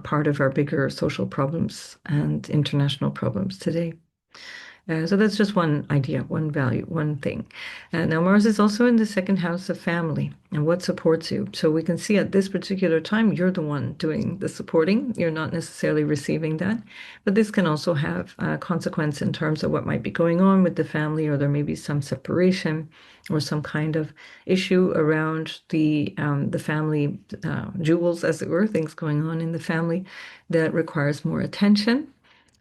part of our bigger social problems and international problems today. So that's just one idea, one value, one thing. Now, Mars is also in the second house of family and what supports you. So we can see at this particular time, you're the one doing the supporting. You're not necessarily receiving that. But this can also have a consequence in terms of what might be going on with the family, or there may be some separation or some kind of issue around the family jewels, as it were, things going on in the family that requires more attention.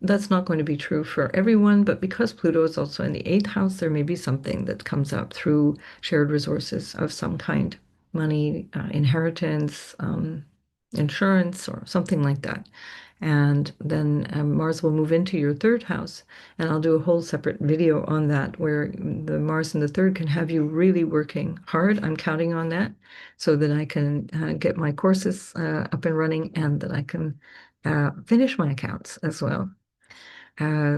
That's not going to be true for everyone, but because Pluto is also in the eighth house, there may be something that comes up through shared resources of some kind, money, inheritance, insurance, or something like that. And then Mars will move into your third house. And I'll do a whole separate video on that where the Mars in the third can have you really working hard. I'm counting on that so that I can get my courses up and running and that I can finish my accounts as well,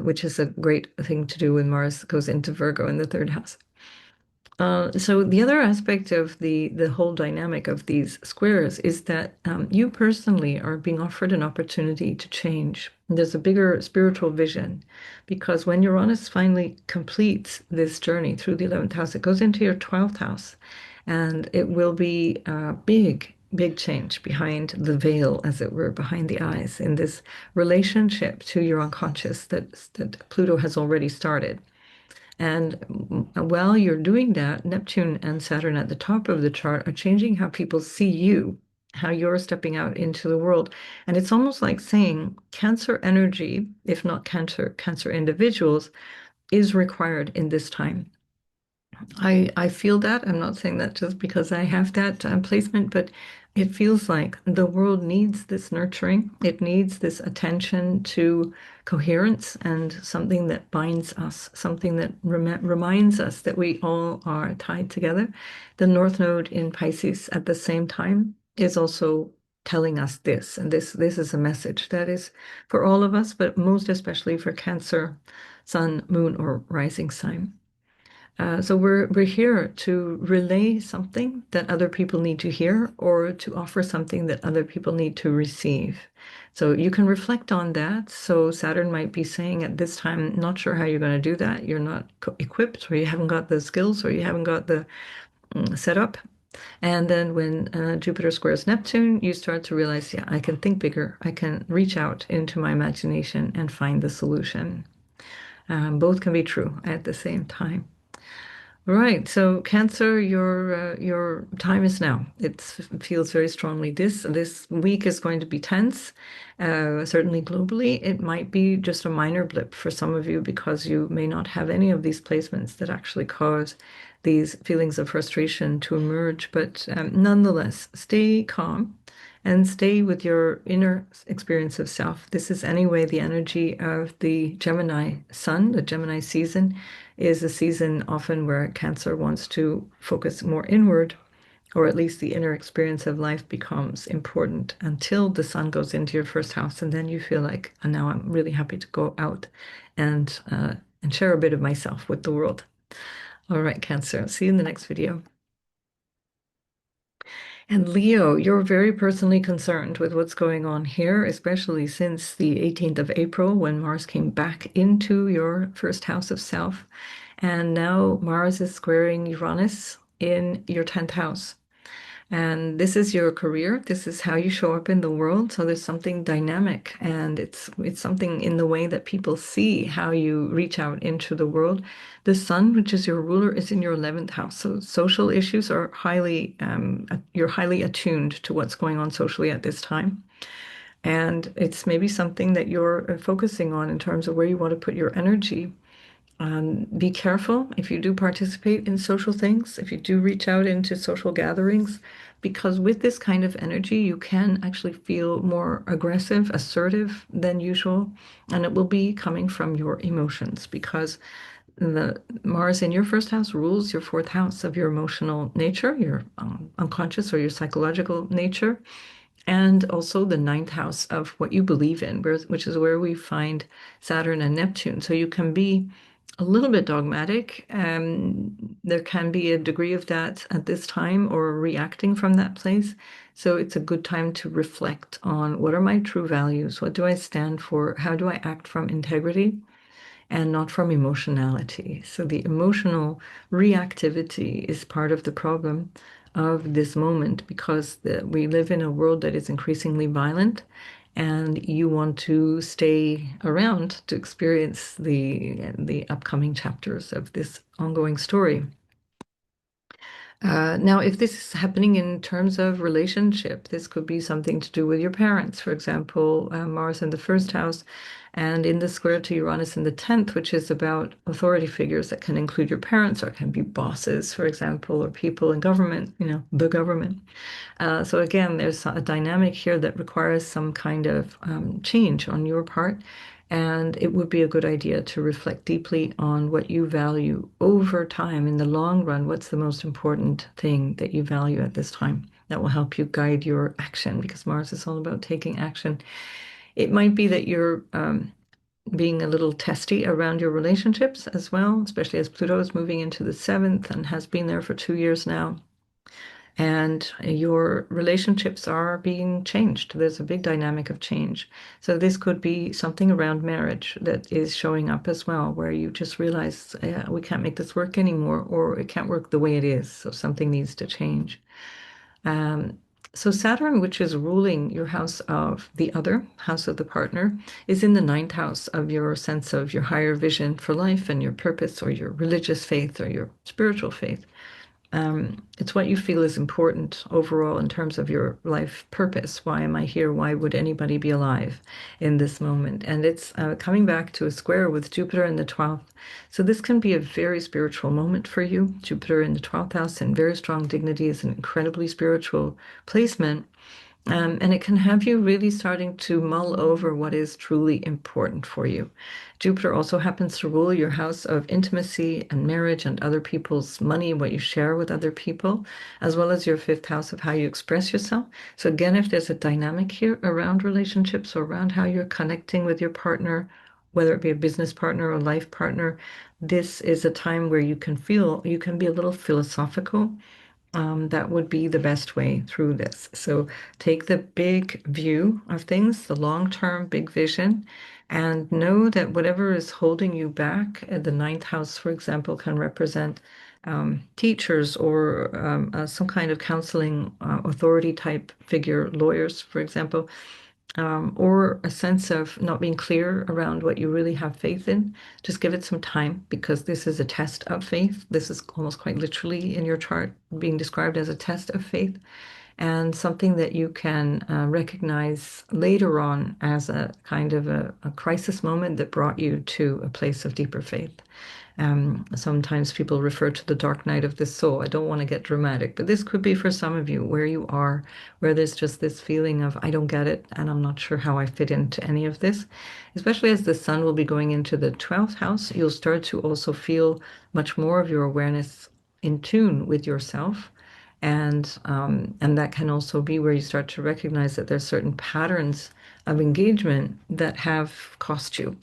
which is a great thing to do when Mars goes into Virgo in the third house. So the other aspect of the whole dynamic of these squares is that you personally are being offered an opportunity to change. There's a bigger spiritual vision because when Uranus finally completes this journey through the 11th house, it goes into your 12th house, and it will be a big, big change behind the veil, as it were, behind the eyes in this relationship to your unconscious that Pluto has already started. And while you're doing that, Neptune and Saturn at the top of the chart are changing how people see you, how you're stepping out into the world. And it's almost like saying Cancer energy, if not Cancer individuals, is required in this time. I feel that. I'm not saying that just because I have that placement, but it feels like the world needs this nurturing. It needs this attention to coherence and something that binds us, something that reminds us that we all are tied together. The North Node in Pisces at the same time is also telling us this, and this is a message that is for all of us, but most especially for Cancer, Sun, Moon, or Rising sign. So we're here to relay something that other people need to hear or to offer something that other people need to receive. So you can reflect on that. So Saturn might be saying at this time, not sure how you're going to do that. You're not equipped, or you haven't got the skills, or you haven't got the setup. And then when Jupiter squares Neptune, you start to realize, yeah, I can think bigger. I can reach out into my imagination and find the solution. Both can be true at the same time. Right. So Cancer, your time is now. It feels very strongly. This week is going to be tense, certainly globally. It might be just a minor blip for some of you because you may not have any of these placements that actually cause these feelings of frustration to emerge. But nonetheless, stay calm and stay with your inner experience of self. This is anyway the energy of the Gemini sun. The Gemini season is a season often where Cancer wants to focus more inward, or at least the inner experience of life becomes important until the sun goes into your first house, and then you feel like, "Oh, now I'm really happy to go out and share a bit of myself with the world." All right, Cancer. See you in the next video. And Leo, you're very personally concerned with what's going on here, especially since the 18th of April when Mars came back into your first house of self. And now Mars is squaring Uranus in your 10th house. And this is your career. This is how you show up in the world. So there's something dynamic, and it's something in the way that people see how you reach out into the world. The sun, which is your ruler, is in your 11th house. So social issues are you're highly attuned to what's going on socially at this time. And it's maybe something that you're focusing on in terms of where you want to put your energy. Be careful if you do participate in social things, if you do reach out into social gatherings, because with this kind of energy, you can actually feel more aggressive, assertive than usual, and it will be coming from your emotions because the Mars in your first house rules your fourth house of your emotional nature, your unconscious or your psychological nature, and also the ninth house of what you believe in, which is where we find Saturn and Neptune. So you can be a little bit dogmatic. There can be a degree of that at this time or reacting from that place. So it's a good time to reflect on what are my true values? What do I stand for? How do I act from integrity and not from emotionality? So the emotional reactivity is part of the problem of this moment because we live in a world that is increasingly violent, and you want to stay around to experience the upcoming chapters of this ongoing story. Now, if this is happening in terms of relationship, this could be something to do with your parents, for example, Mars in the first house and in the square to Uranus in the 10th, which is about authority figures that can include your parents or can be bosses, for example, or people in government, the government. So again, there's a dynamic here that requires some kind of change on your part. And it would be a good idea to reflect deeply on what you value over time in the long run. What's the most important thing that you value at this time? That will help you guide your action because Mars is all about taking action. It might be that you're being a little testy around your relationships as well, especially as Pluto is moving into the seventh and has been there for 2 years now. And your relationships are being changed. There's a big dynamic of change. So this could be something around marriage that is showing up as well, where you just realize, yeah, we can't make this work anymore, or it can't work the way it is. So something needs to change. Um, so Saturn, which is ruling your house of the other, house of the partner, is in the ninth house of your sense of your higher vision for life and your purpose or your religious faith or your spiritual faith. It's what you feel is important overall in terms of your life purpose. Why am I here? Why would anybody be alive in this moment? And it's coming back to a square with Jupiter in the 12th. So this can be a very spiritual moment for you. Jupiter in the 12th house and very strong dignity is an incredibly spiritual placement. And it can have you really starting to mull over what is truly important for you. Jupiter also happens to rule your house of intimacy and marriage and other people's money, what you share with other people, as well as your fifth house of how you express yourself. So, again, if there's a dynamic here around relationships or around how you're connecting with your partner, whether it be a business partner or a life partner, this is a time where you can be a little philosophical. That would be the best way through this. So take the big view of things, the long-term big vision, and know that whatever is holding you back, the ninth house, for example, can represent teachers or some kind of counseling authority type figure, lawyers, for example, or a sense of not being clear around what you really have faith in. Just give it some time because this is a test of faith. This is almost quite literally in your chart being described as a test of faith and something that you can recognize later on as a kind of a crisis moment that brought you to a place of deeper faith. Sometimes people refer to the dark night of the soul. I don't want to get dramatic, but this could be for some of you where you are, where there's just this feeling of, I don't get it, and I'm not sure how I fit into any of this. Especially as the sun will be going into the 12th house, you'll start to also feel much more of your awareness in tune with yourself. And that can also be where you start to recognize that there's certain patterns of engagement that have cost you.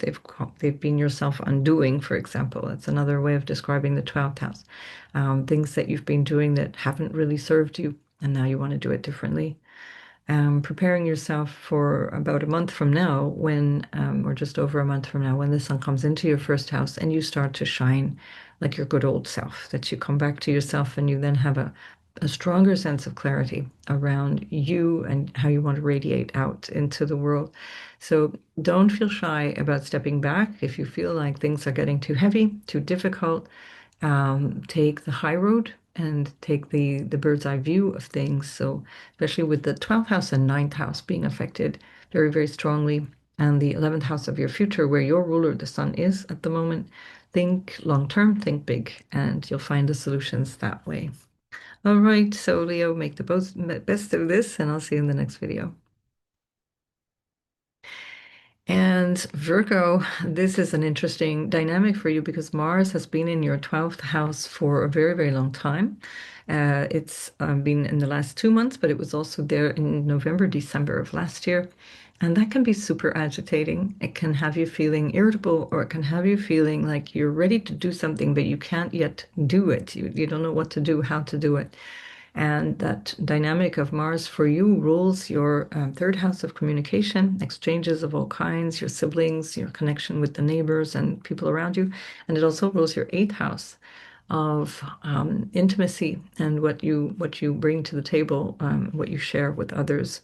They've been your self-undoing, for example. That's another way of describing the 12th house. Things that you've been doing that haven't really served you, and now you want to do it differently. Preparing yourself for about a month from now, or just over a month from now, when the sun comes into your first house and you start to shine like your good old self, that you come back to yourself and you then have a stronger sense of clarity around you and how you want to radiate out into the world. So don't feel shy about stepping back if you feel like things are getting too heavy, too difficult. Take the high road and take the bird's eye view of things. So especially with the 12th house and ninth house being affected very, very strongly, and the 11th house of your future, where your ruler, the sun, is at the moment, think long term, think big, and you'll find the solutions that way. All right, so Leo, make the best of this, and I'll see you in the next video. And Virgo, this is an interesting dynamic for you because Mars has been in your 12th house for a very, very long time. It's been in the last 2 months, but it was also there in November, December of last year. And that can be super agitating. It can have you feeling irritable, or it can have you feeling like you're ready to do something, but you can't yet do it. You don't know what to do, how to do it. And that dynamic of Mars for you rules your third house of communication, exchanges of all kinds, your siblings, your connection with the neighbors and people around you. And it also rules your eighth house of intimacy and what you bring to the table, what you share with others.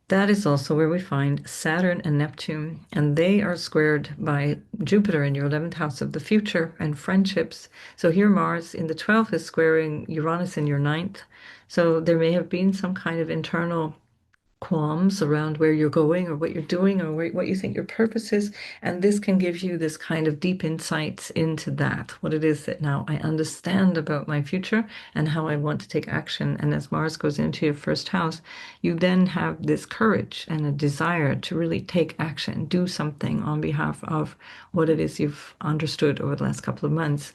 That is also where we find Saturn and Neptune, and they are squared by Jupiter in your 11th house of the future and friendships. So here Mars in the 12th is squaring Uranus in your ninth. So there may have been some kind of internal qualms around where you're going or what you're doing or what you think your purpose is. And this can give you this kind of deep insights into that, what it is that now I understand about my future and how I want to take action. And as Mars goes into your first house, you then have this courage and a desire to really take action, do something on behalf of what it is you've understood over the last couple of months.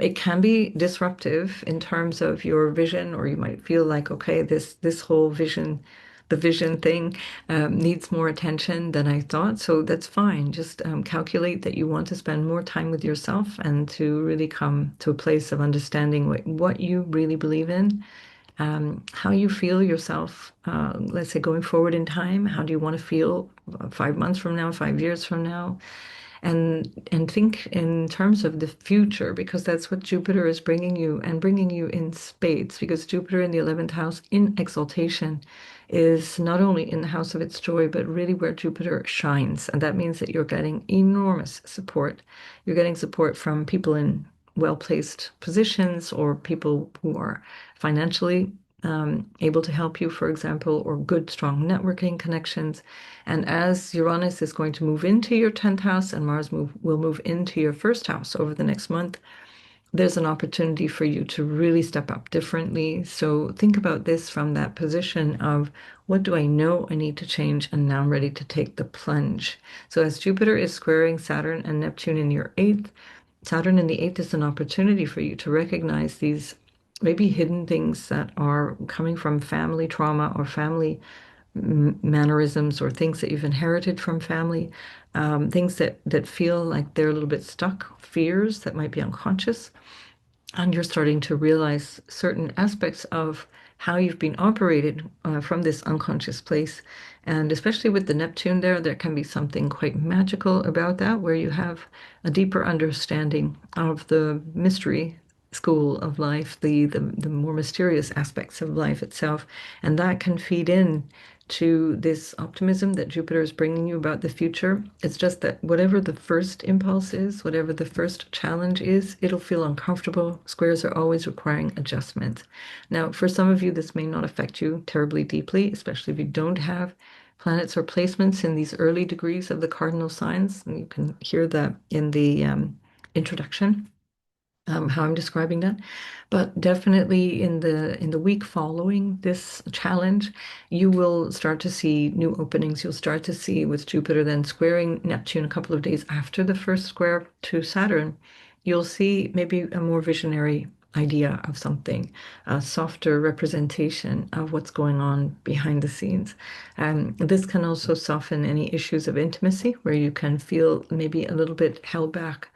It can be disruptive in terms of your vision, or you might feel like, okay, this whole vision the vision thing needs more attention than I thought. So that's fine. Just calculate that you want to spend more time with yourself and to really come to a place of understanding what you really believe in, how you feel yourself, let's say going forward in time. How do you want to feel 5 months from now, 5 years from now? And think in terms of the future, because that's what Jupiter is bringing you, and bringing you in spades, because Jupiter in the 11th house in exaltation is not only in the house of its joy, but really where Jupiter shines. And that means that you're getting enormous support. You're getting support from people in well-placed positions, or people who are financially able to help you, for example, or good, strong networking connections. And as Uranus is going to move into your 10th house and will move into your first house over the next month, there's an opportunity for you to really step up differently. So think about this from that position of, what do I know I need to change? And now I'm ready to take the plunge. So as Jupiter is squaring Saturn and Neptune in your eighth, Saturn in the eighth is an opportunity for you to recognize these maybe hidden things that are coming from family trauma, or family mannerisms, or things that you've inherited from family, things that feel like they're a little bit stuck, fears that might be unconscious, and you're starting to realize certain aspects of how you've been operated from this unconscious place. And especially with the Neptune there can be something quite magical about that, where you have a deeper understanding of the mystery school of life, the more mysterious aspects of life itself. And that can feed in to this optimism that Jupiter is bringing you about the future. It's just that whatever the first impulse is, whatever the first challenge is, it'll feel uncomfortable. Squares are always requiring adjustment. Now, for some of you, this may not affect you terribly deeply, especially if you don't have planets or placements in these early degrees of the cardinal signs. And you can hear that in the introduction, how I'm describing that. But definitely in the week following this challenge, you will start to see new openings. You'll start to see, with Jupiter then squaring Neptune a couple of days after the first square to Saturn, you'll see maybe a more visionary idea of something, a softer representation of what's going on behind the scenes. This can also soften any issues of intimacy, where you can feel maybe a little bit held back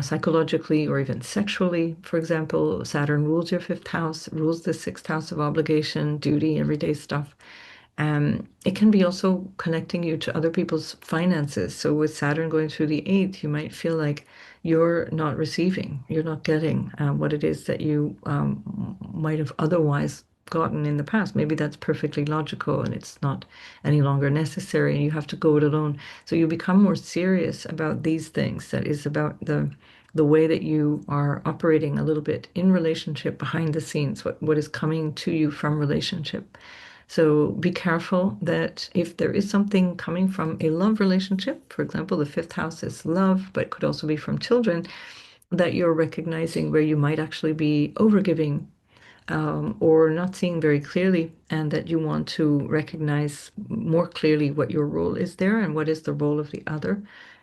psychologically, or even sexually. For example, Saturn rules your fifth house, rules the sixth house of obligation, duty, everyday stuff. It can be also connecting you to other people's finances. So with Saturn going through the eighth, you might feel like you're not receiving, you're not getting what it is that you might have otherwise gotten in the past. Maybe that's perfectly logical and it's not any longer necessary and you have to go it alone. So you become more serious about these things. That is about the way that you are operating a little bit in relationship, behind the scenes, what is coming to you from relationship. So be careful that if there is something coming from a love relationship, for example, the fifth house is love, but could also be from children, that you're recognizing where you might actually be overgiving, or not seeing very clearly, and that you want to recognize more clearly what your role is there and what is the role of the other,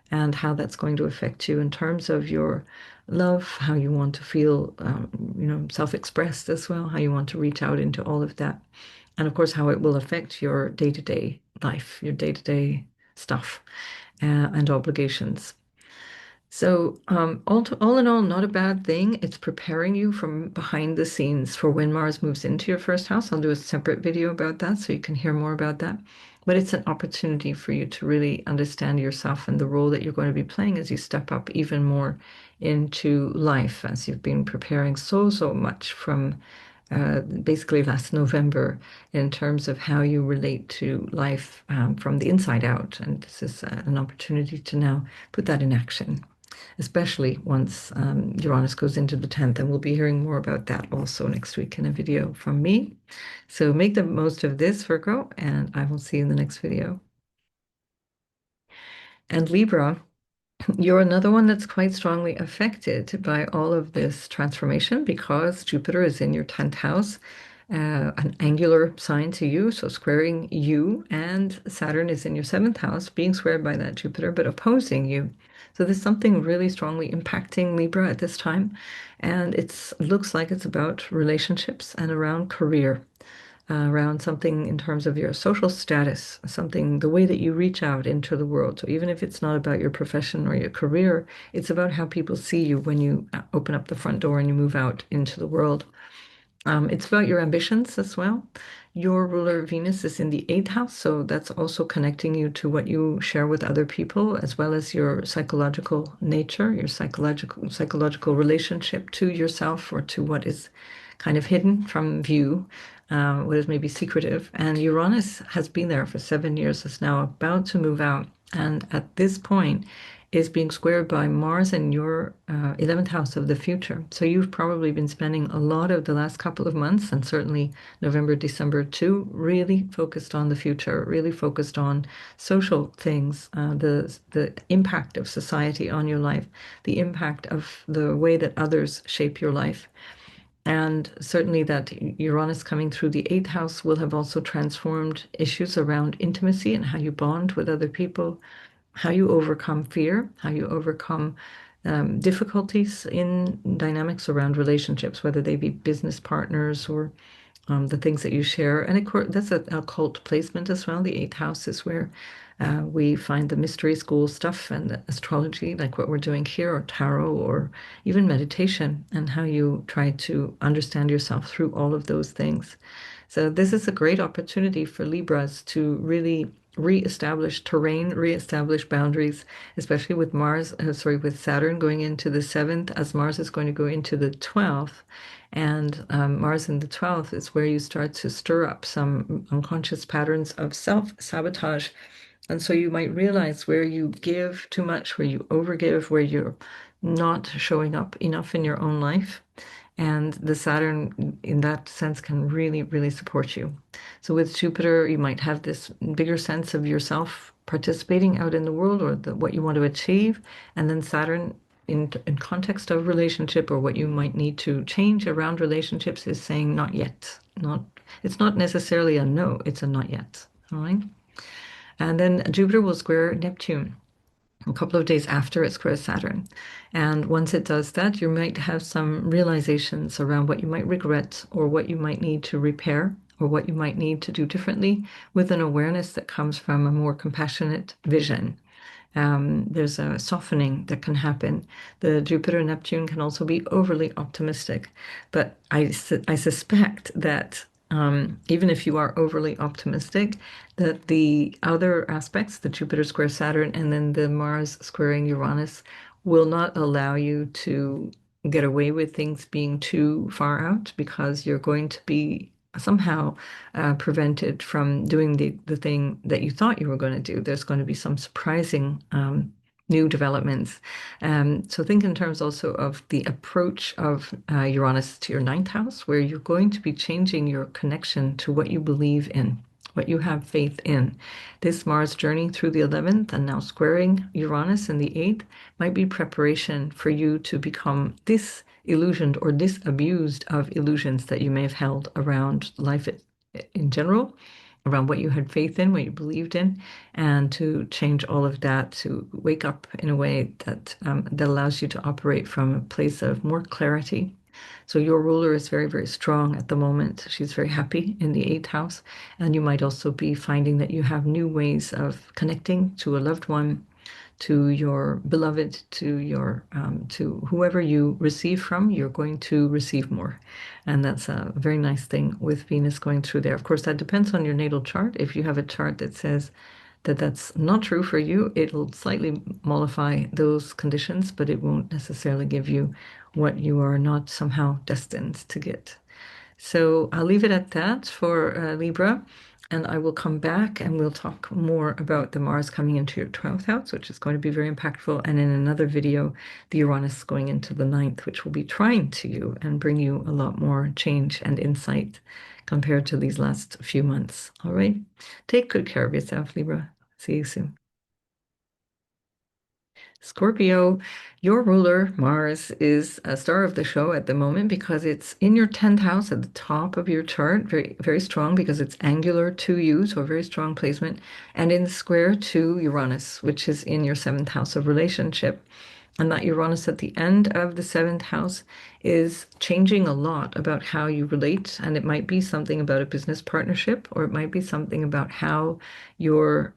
and how that's going to affect you in terms of your love, how you want to feel, self-expressed as well, how you want to reach out into all of that. And of course, how it will affect your day-to-day life, your day-to-day stuff, and obligations. So, all in all, not a bad thing. It's preparing you from behind the scenes for when Mars moves into your first house. I'll do a separate video about that so you can hear more about that. But it's an opportunity for you to really understand yourself and the role that you're going to be playing as you step up even more into life, as you've been preparing so much from basically last November, in terms of how you relate to life from the inside out. And this is an opportunity to now put that in action, especially once Uranus goes into the 10th. And we'll be hearing more about that also next week in a video from me. So make the most of this, Virgo, and I will see you in the next video. And Libra, you're another one that's quite strongly affected by all of this transformation, because Jupiter is in your 10th house, an angular sign to you, so squaring you, and Saturn is in your 7th house, being squared by that Jupiter, but opposing you. So there's something really strongly impacting Libra at this time, and it looks like it's about relationships and around career. around something in terms of your social status, something, the way that you reach out into the world. So even if it's not about your profession or your career, it's about how people see you when you open up the front door and you move out into the world. It's about your ambitions as well. Your ruler Venus is in the eighth house, so that's also connecting you to what you share with other people, as well as your psychological nature, your psychological relationship to yourself or to what is kind of hidden from view, what is maybe secretive. And Uranus has been there for 7 years, is now about to move out, and at this point is being squared by Mars in your 11th house of the future. So you've probably been spending a lot of the last couple of months, and certainly November, December too, really focused on the future, really focused on social things, the impact of society on your life, the impact of the way that others shape your life. And certainly that Uranus coming through the eighth house will have also transformed issues around intimacy and how you bond with other people, how you overcome fear, how you overcome difficulties in dynamics around relationships, whether they be business partners or the things that you share. And of course, that's a occult placement as well. The eighth house is where we find the mystery school stuff and the astrology, like what we're doing here, or tarot, or even meditation, and how you try to understand yourself through all of those things. So this is a great opportunity for Libras to really reestablish terrain, reestablish boundaries, especially with with Saturn going into the seventh, as Mars is going to go into the 12th. And Mars in the 12th is where you start to stir up some unconscious patterns of self-sabotage. And so you might realize where you give too much, where you overgive, where you're not showing up enough in your own life. And the Saturn, in that sense, can really, really support you. So with Jupiter, you might have this bigger sense of yourself participating out in the world, or what you want to achieve. And then Saturn, in context of relationship, or what you might need to change around relationships, is saying not yet. It's not necessarily a no, it's a not yet. All right. And then Jupiter will square Neptune a couple of days after it squares Saturn. And once it does that, you might have some realizations around what you might regret, or what you might need to repair, or what you might need to do differently, with an awareness that comes from a more compassionate vision. There's a softening that can happen. The Jupiter Neptune can also be overly optimistic, but I suspect that even if you are overly optimistic, that the other aspects, the Jupiter square Saturn and then the Mars squaring Uranus, will not allow you to get away with things being too far out, because you're going to be somehow prevented from doing the thing that you thought you were going to do. There's going to be some surprising new developments. So think in terms also of the approach of Uranus to your ninth house, where you're going to be changing your connection to what you believe in, what you have faith in. This Mars journey through the 11th and now squaring Uranus in the 8th might be preparation for you to become disillusioned or disabused of illusions that you may have held around life in general, around what you had faith in, what you believed in, and to change all of that, to wake up in a way that allows you to operate from a place of more clarity. So your ruler is very, very strong at the moment. She's very happy in the eighth house. And you might also be finding that you have new ways of connecting to a loved one, to your beloved, to whoever you receive from, you're going to receive more. And that's a very nice thing with Venus going through there. Of course, that depends on your natal chart. If you have a chart that says that that's not true for you, it'll slightly mollify those conditions, but it won't necessarily give you what you are not somehow destined to get. So I'll leave it at that for Libra, and I will come back and we'll talk more about the Mars coming into your 12th house, which is going to be very impactful. And in another video, the Uranus going into the ninth, which will be trying to you and bring you a lot more change and insight compared to these last few months. All right. Take good care of yourself, Libra. See you soon. Scorpio, your ruler, Mars, is a star of the show at the moment because it's in your 10th house at the top of your chart. Very, very strong because it's angular to you, so a very strong placement. And in the square to Uranus, which is in your 7th house of relationship. And that Uranus at the end of the seventh house is changing a lot about how you relate. And it might be something about a business partnership, or it might be something about how your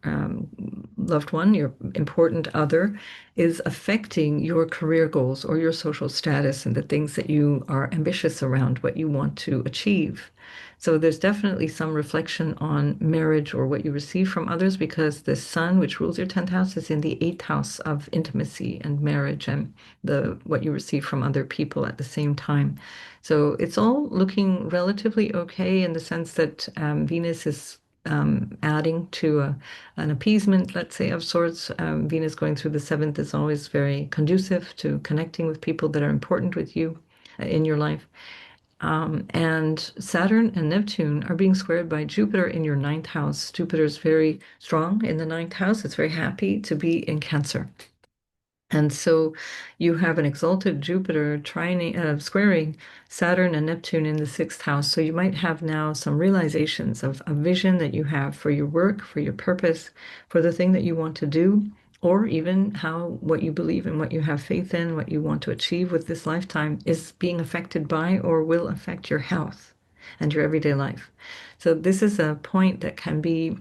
loved one, your important other, is affecting your career goals or your social status and the things that you are ambitious around, what you want to achieve. So there's definitely some reflection on marriage or what you receive from others, because the sun, which rules your 10th house, is in the eighth house of intimacy and marriage and the what you receive from other people at the same time. So it's all looking relatively okay in the sense that Venus is adding to an appeasement, let's say, of sorts. Venus going through the seventh is always very conducive to connecting with people that are important with you in your life. And Saturn and Neptune are being squared by Jupiter in your ninth house. Jupiter is very strong in the ninth house. It's very happy to be in Cancer. And so you have an exalted Jupiter squaring Saturn and Neptune in the sixth house. So you might have now some realizations of a vision that you have for your work, for your purpose, for the thing that you want to do, or even how what you believe and what you have faith in, what you want to achieve with this lifetime is being affected by or will affect your health and your everyday life. So this is a point that can be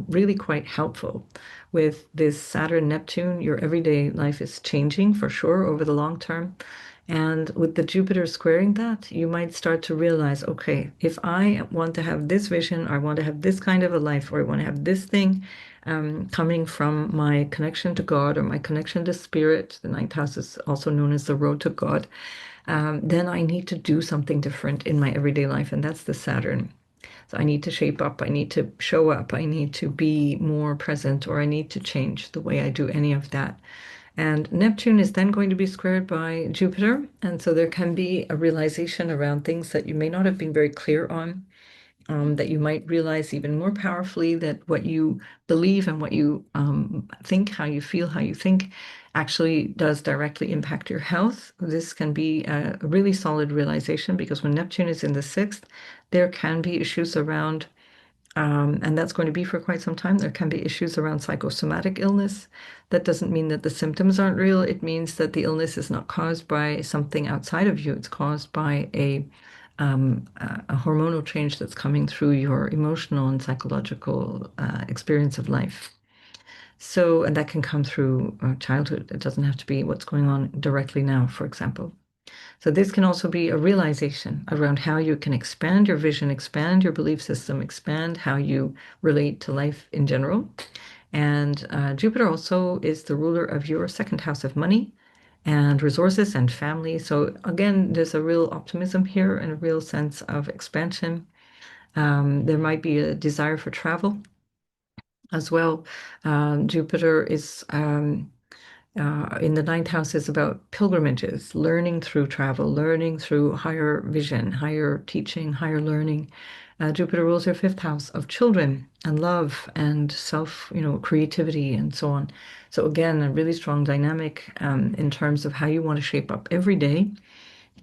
really quite helpful. With this Saturn Neptune, your everyday life is changing for sure over the long term. And with the Jupiter squaring that, you might start to realize, okay, if I want to have this vision, or I want to have this kind of a life, or I want to have this thing coming from my connection to God or my connection to spirit, the ninth house is also known as the road to God, then I need to do something different in my everyday life. And that's the Saturn. So I need to shape up, I need to show up, I need to be more present, or I need to change the way I do any of that. And Neptune is then going to be squared by Jupiter. And so there can be a realization around things that you may not have been very clear on, that you might realize even more powerfully that what you believe and what you think, how you feel, how you think, actually does directly impact your health. This can be a really solid realization, because when Neptune is in the sixth, there can be issues around and that's going to be for quite some time. There can be issues around psychosomatic illness. That doesn't mean that the symptoms aren't real. It means that the illness is not caused by something outside of you. It's caused by a hormonal change that's coming through your emotional and psychological experience of life. So, and that can come through childhood. It doesn't have to be what's going on directly now, for example. So this can also be a realization around how you can expand your vision, expand your belief system, expand how you relate to life in general. And Jupiter also is the ruler of your second house of money and resources and family. So again, there's a real optimism here and a real sense of expansion. There might be a desire for travel as well. Jupiter is in the ninth house is about pilgrimages, learning through travel, learning through higher vision, higher teaching, higher learning. Jupiter rules your fifth house of children and love and self, creativity and so on. So again, a really strong dynamic in terms of how you want to shape up every day.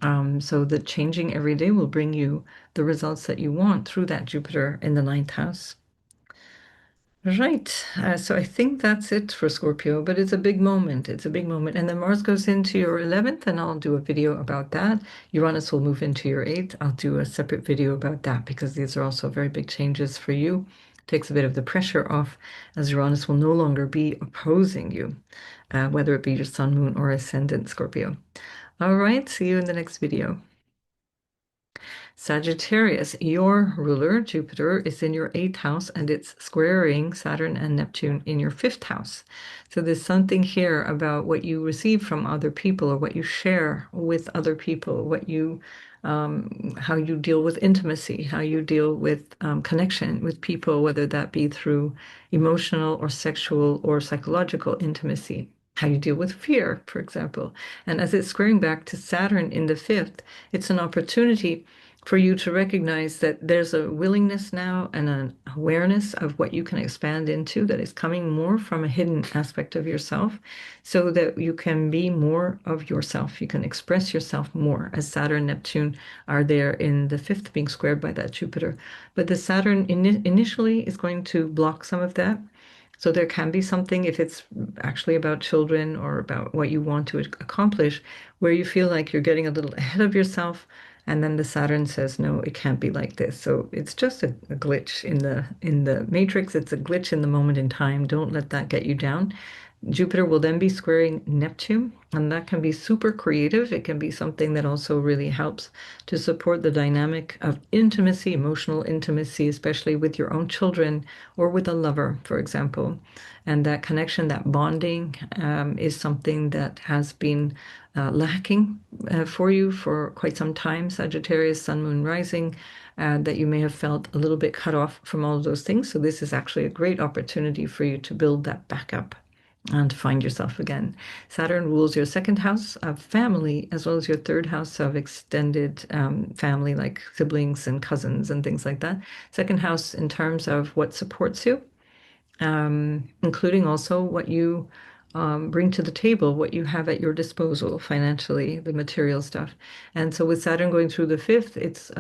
So the changing every day will bring you the results that you want through that Jupiter in the ninth house. Right. So I think that's it for Scorpio, but it's a big moment. It's a big moment. And then Mars goes into your 11th, and I'll do a video about that. Uranus will move into your 8th. I'll do a separate video about that, because these are also very big changes for you. Takes a bit of the pressure off, as Uranus will no longer be opposing you, whether it be your sun, moon, or ascendant Scorpio. All right. See you in the next video. Sagittarius, your ruler, Jupiter, is in your eighth house, and it's squaring Saturn and Neptune in your fifth house. So there's something here about what you receive from other people, or what you share with other people, how you deal with intimacy, how you deal with connection with people, whether that be through emotional or sexual or psychological intimacy. How you deal with fear, for example. And as it's squaring back to Saturn in the fifth, it's an opportunity for you to recognize that there's a willingness now and an awareness of what you can expand into that is coming more from a hidden aspect of yourself, so that you can be more of yourself. You can express yourself more, as Saturn and Neptune are there in the fifth, being squared by that Jupiter. But the Saturn initially is going to block some of that. So there can be something, if it's actually about children or about what you want to accomplish, where you feel like you're getting a little ahead of yourself, and then the Saturn says, no, it can't be like this. So it's just a glitch in the matrix. It's a glitch in the moment in time. Don't let that get you down. Jupiter will then be squaring Neptune, and that can be super creative. It can be something that also really helps to support the dynamic of intimacy, emotional intimacy, especially with your own children or with a lover, for example. And that connection, that bonding, is something that has been lacking for you for quite some time, Sagittarius, Sun, Moon, Rising. That you may have felt a little bit cut off from all of those things. So, this is actually a great opportunity for you to build that back up and find yourself again. Saturn rules your second house of family as well as your third house of extended family, like siblings and cousins and things like that. Second house in terms of what supports you, including also what you bring to the table, what you have at your disposal financially, the material stuff. And so with Saturn going through the fifth, it's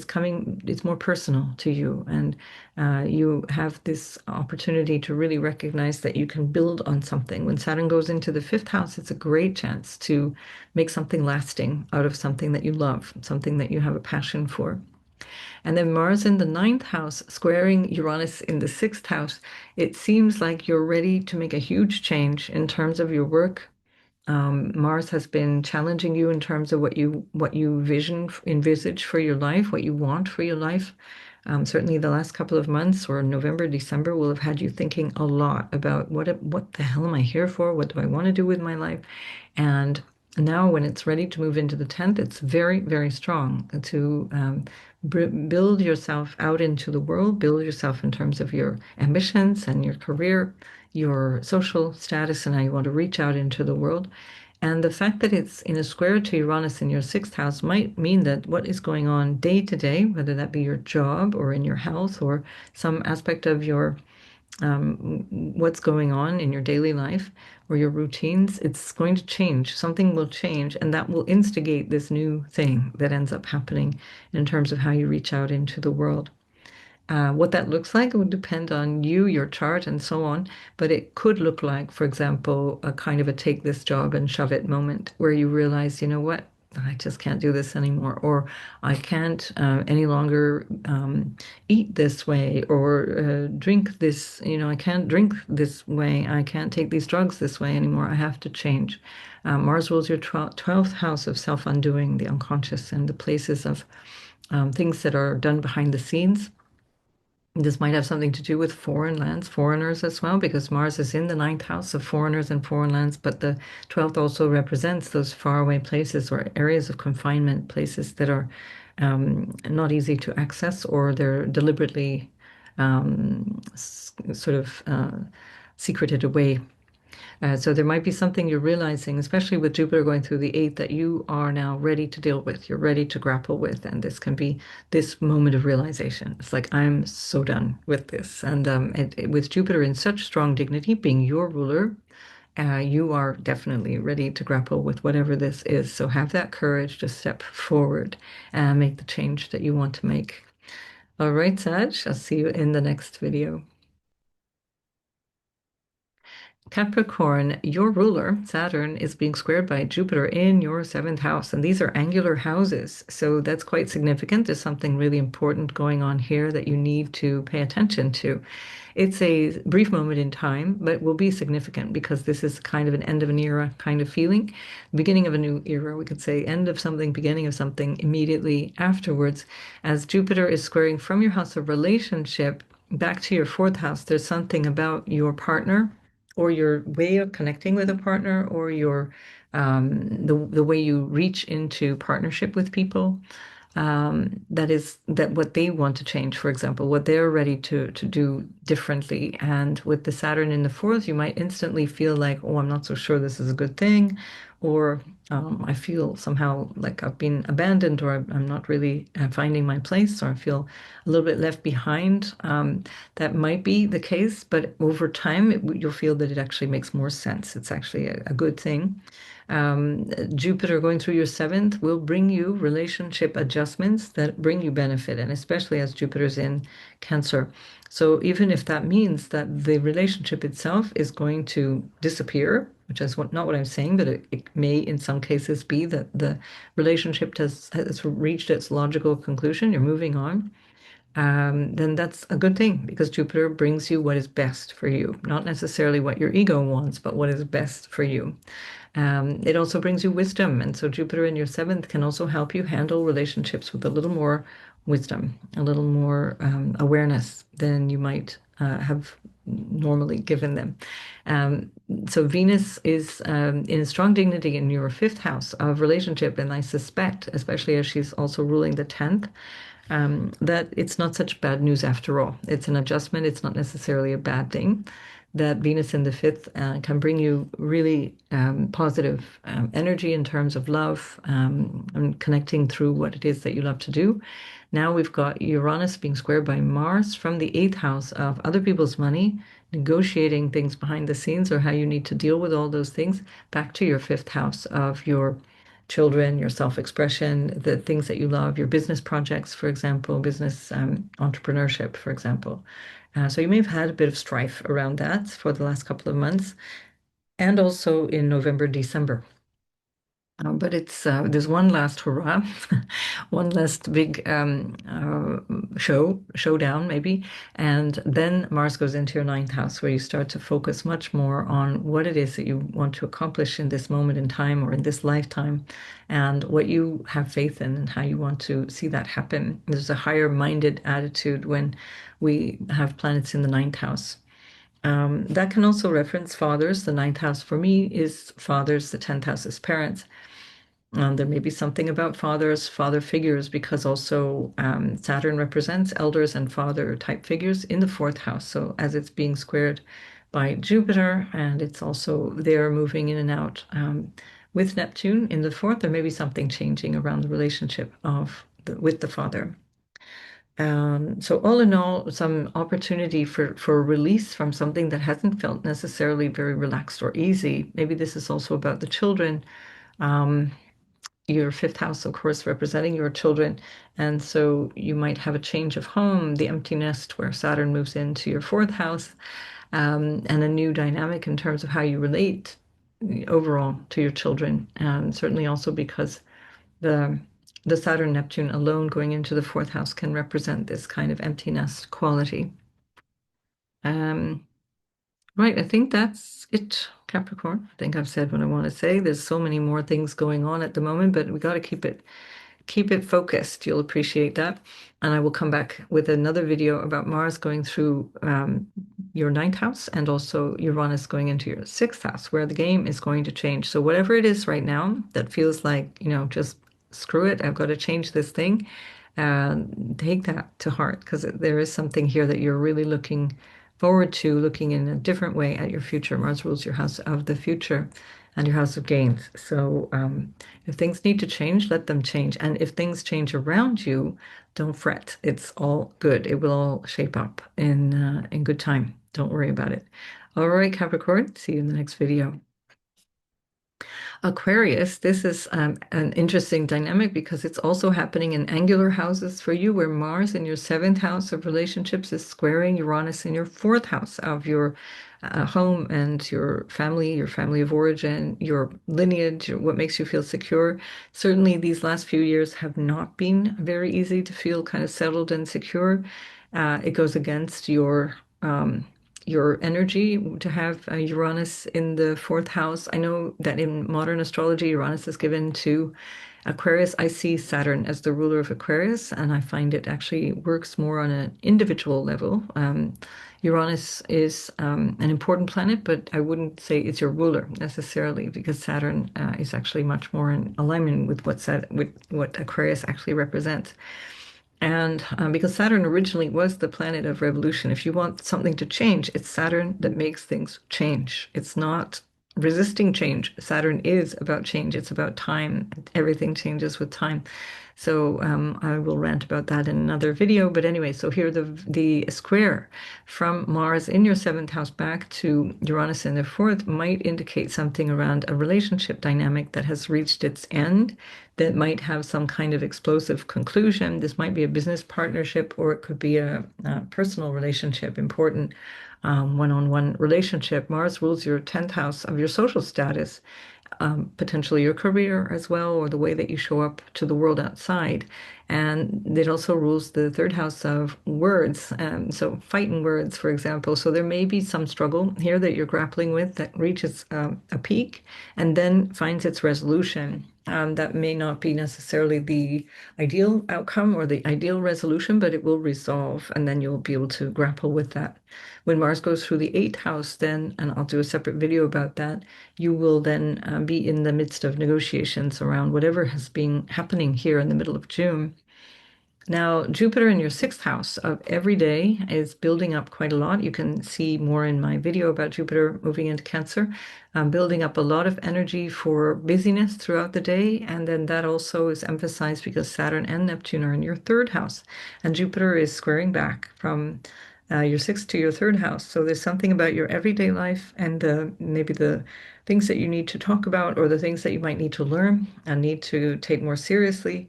coming, it's more personal to you, and you have this opportunity to really recognize that you can build on something. When Saturn goes into the fifth house, it's a great chance to make something lasting out of something that you love, something that you have a passion for. And then Mars in the ninth house, squaring Uranus in the sixth house, it seems like you're ready to make a huge change in terms of your work. Mars has been challenging you in terms of what you envisage for your life, what you want for your life. Certainly, the last couple of months, or November, December, will have had you thinking a lot about what the hell am I here for? What do I want to do with my life? And now, when it's ready to move into the 10th, it's very, very strong to build yourself out into the world, build yourself in terms of your ambitions and your career, your social status, and how you want to reach out into the world. And the fact that it's in a square to Uranus in your sixth house might mean that what is going on day to day, whether that be your job or in your health or some aspect of your what's going on in your daily life or your routines, it's going to change. Something will change, and that will instigate this new thing that ends up happening in terms of how you reach out into the world. What that looks like would depend on you, your chart, and so on. But it could look like, for example, a kind of a take this job and shove it moment where you realize, you know what, I just can't do this anymore, or I can't any longer eat this way, or drink this, I can't drink this way, I can't take these drugs this way anymore, I have to change. Mars rules your 12th house of self-undoing, the unconscious, and the places of things that are done behind the scenes. This might have something to do with foreign lands, foreigners as well, because Mars is in the ninth house of foreigners and foreign lands, but the 12th also represents those faraway places or areas of confinement, places that are not easy to access, or they're deliberately sort of secreted away. So there might be something you're realizing, especially with Jupiter going through the eighth, that you are now ready to deal with. You're ready to grapple with, and this can be this moment of realization. It's like I'm so done with this, and with Jupiter in such strong dignity, being your ruler, you are definitely ready to grapple with whatever this is. So have that courage to step forward and make the change that you want to make. All right, Sag, I'll see you in the next video. Capricorn, your ruler, Saturn, is being squared by Jupiter in your seventh house, and these are angular houses. So that's quite significant. There's something really important going on here that you need to pay attention to. It's a brief moment in time, but will be significant because this is kind of an end of an era kind of feeling. Beginning of a new era, we could say end of something, beginning of something immediately afterwards. As Jupiter is squaring from your house of relationship back to your fourth house, there's something about your partner or your way of connecting with a partner, or your the way you reach into partnership with people, that what they want to change, for example, what they're ready to do differently. And with the Saturn in the fourth, you might instantly feel like, oh, I'm not so sure this is a good thing, or I feel somehow like I've been abandoned, or I'm not really finding my place, or I feel a little bit left behind. That might be the case, but over time, you'll feel that it actually makes more sense. It's actually a good thing. Jupiter going through your seventh will bring you relationship adjustments that bring you benefit, and especially as Jupiter's in Cancer. So even if that means that the relationship itself is going to disappear, which is not what I'm saying, but it may in some cases be that the relationship has reached its logical conclusion, you're moving on, then that's a good thing because Jupiter brings you what is best for you, not necessarily what your ego wants, but what is best for you. It also brings you wisdom. And so Jupiter in your seventh can also help you handle relationships with a little more wisdom, a little more awareness than you might have normally given them. Um, so Venus is in strong dignity in your fifth house of relationship. And I suspect, especially as she's also ruling the 10th, that it's not such bad news after all. It's an adjustment. It's not necessarily a bad thing. That Venus in the fifth can bring you really positive energy in terms of love and connecting through what it is that you love to do. Now we've got Uranus being squared by Mars from the eighth house of other people's money, negotiating things behind the scenes or how you need to deal with all those things, back to your fifth house of your children, your self-expression, the things that you love, your business projects, for example, business entrepreneurship, for example. So you may have had a bit of strife around that for the last couple of months, and also in November, December. But it's there's one last hurrah, one last big showdown maybe, and then Mars goes into your ninth house where you start to focus much more on what it is that you want to accomplish in this moment in time or in this lifetime, and what you have faith in and how you want to see that happen. There's a higher minded attitude when we have planets in the ninth house. That can also reference fathers. The ninth house for me is fathers, the 10th house is parents. There may be something about fathers, father figures, because also Saturn represents elders and father type figures in the fourth house. So as it's being squared by Jupiter, and it's also there moving in and out with Neptune in the fourth, there may be something changing around the relationship with the father. So all in all, some opportunity for release from something that hasn't felt necessarily very relaxed or easy. Maybe this is also about the children. Um, your fifth house, of course, representing your children. And so you might have a change of home, the empty nest where Saturn moves into your fourth house, and a new dynamic in terms of how you relate overall to your children. And certainly also because the the Saturn Neptune alone going into the fourth house can represent this kind of empty nest quality. Um, right, I think that's it, Capricorn. I think I've said what I want to say. There's so many more things going on at the moment, but we got to keep it focused. You'll appreciate that. And I will come back with another video about Mars going through your ninth house and also Uranus going into your sixth house, where the game is going to change. So whatever it is right now that feels like, just screw it, I've got to change this thing, take that to heart because there is something here that you're really looking forward to, looking in a different way at your future. Mars rules your house of the future and your house of gains. So if things need to change, let them change. And if things change around you, don't fret. It's all good. It will all shape up in good time. Don't worry about it. All right, Capricorn, see you in the next video. Aquarius, this is an interesting dynamic because it's also happening in angular houses for you, where Mars in your seventh house of relationships is squaring Uranus in your fourth house of your home and your family of origin, your lineage, what makes you feel secure. Certainly, these last few years have not been very easy to feel kind of settled and secure. It goes against your energy to have Uranus in the fourth house. I know that in modern astrology, Uranus is given to Aquarius. I see Saturn as the ruler of Aquarius, and I find it actually works more on an individual level. Uranus is an important planet, but I wouldn't say it's your ruler necessarily because Saturn is actually much more in alignment with what Aquarius actually represents. And because Saturn originally was the planet of revolution, if you want something to change, it's Saturn that makes things change. It's not resisting change. Saturn is about change. It's about time. Everything changes with time. So I will rant about that in another video. But anyway, so here the square from Mars in your seventh house back to Uranus in the fourth might indicate something around a relationship dynamic that has reached its end, that might have some kind of explosive conclusion. This might be a business partnership, or it could be a personal relationship, important one-on-one relationship. Mars rules your 10th house of your social status, potentially your career as well, or the way that you show up to the world outside. And it also rules the third house of words. So fighting words, for example. So there may be some struggle here that you're grappling with that reaches a peak and then finds its resolution. That may not be necessarily the ideal outcome or the ideal resolution, but it will resolve, and then you'll be able to grapple with that. When Mars goes through the eighth house, then, and I'll do a separate video about that, you will then be in the midst of negotiations around whatever has been happening here in the middle of June. Now, Jupiter in your sixth house of every day is building up quite a lot. You can see more in my video about Jupiter moving into Cancer, building up a lot of energy for busyness throughout the day. And then that also is emphasized because Saturn and Neptune are in your third house, and Jupiter is squaring back from your sixth to your third house. So there's something about your everyday life and maybe the things that you need to talk about, or the things that you might need to learn and need to take more seriously.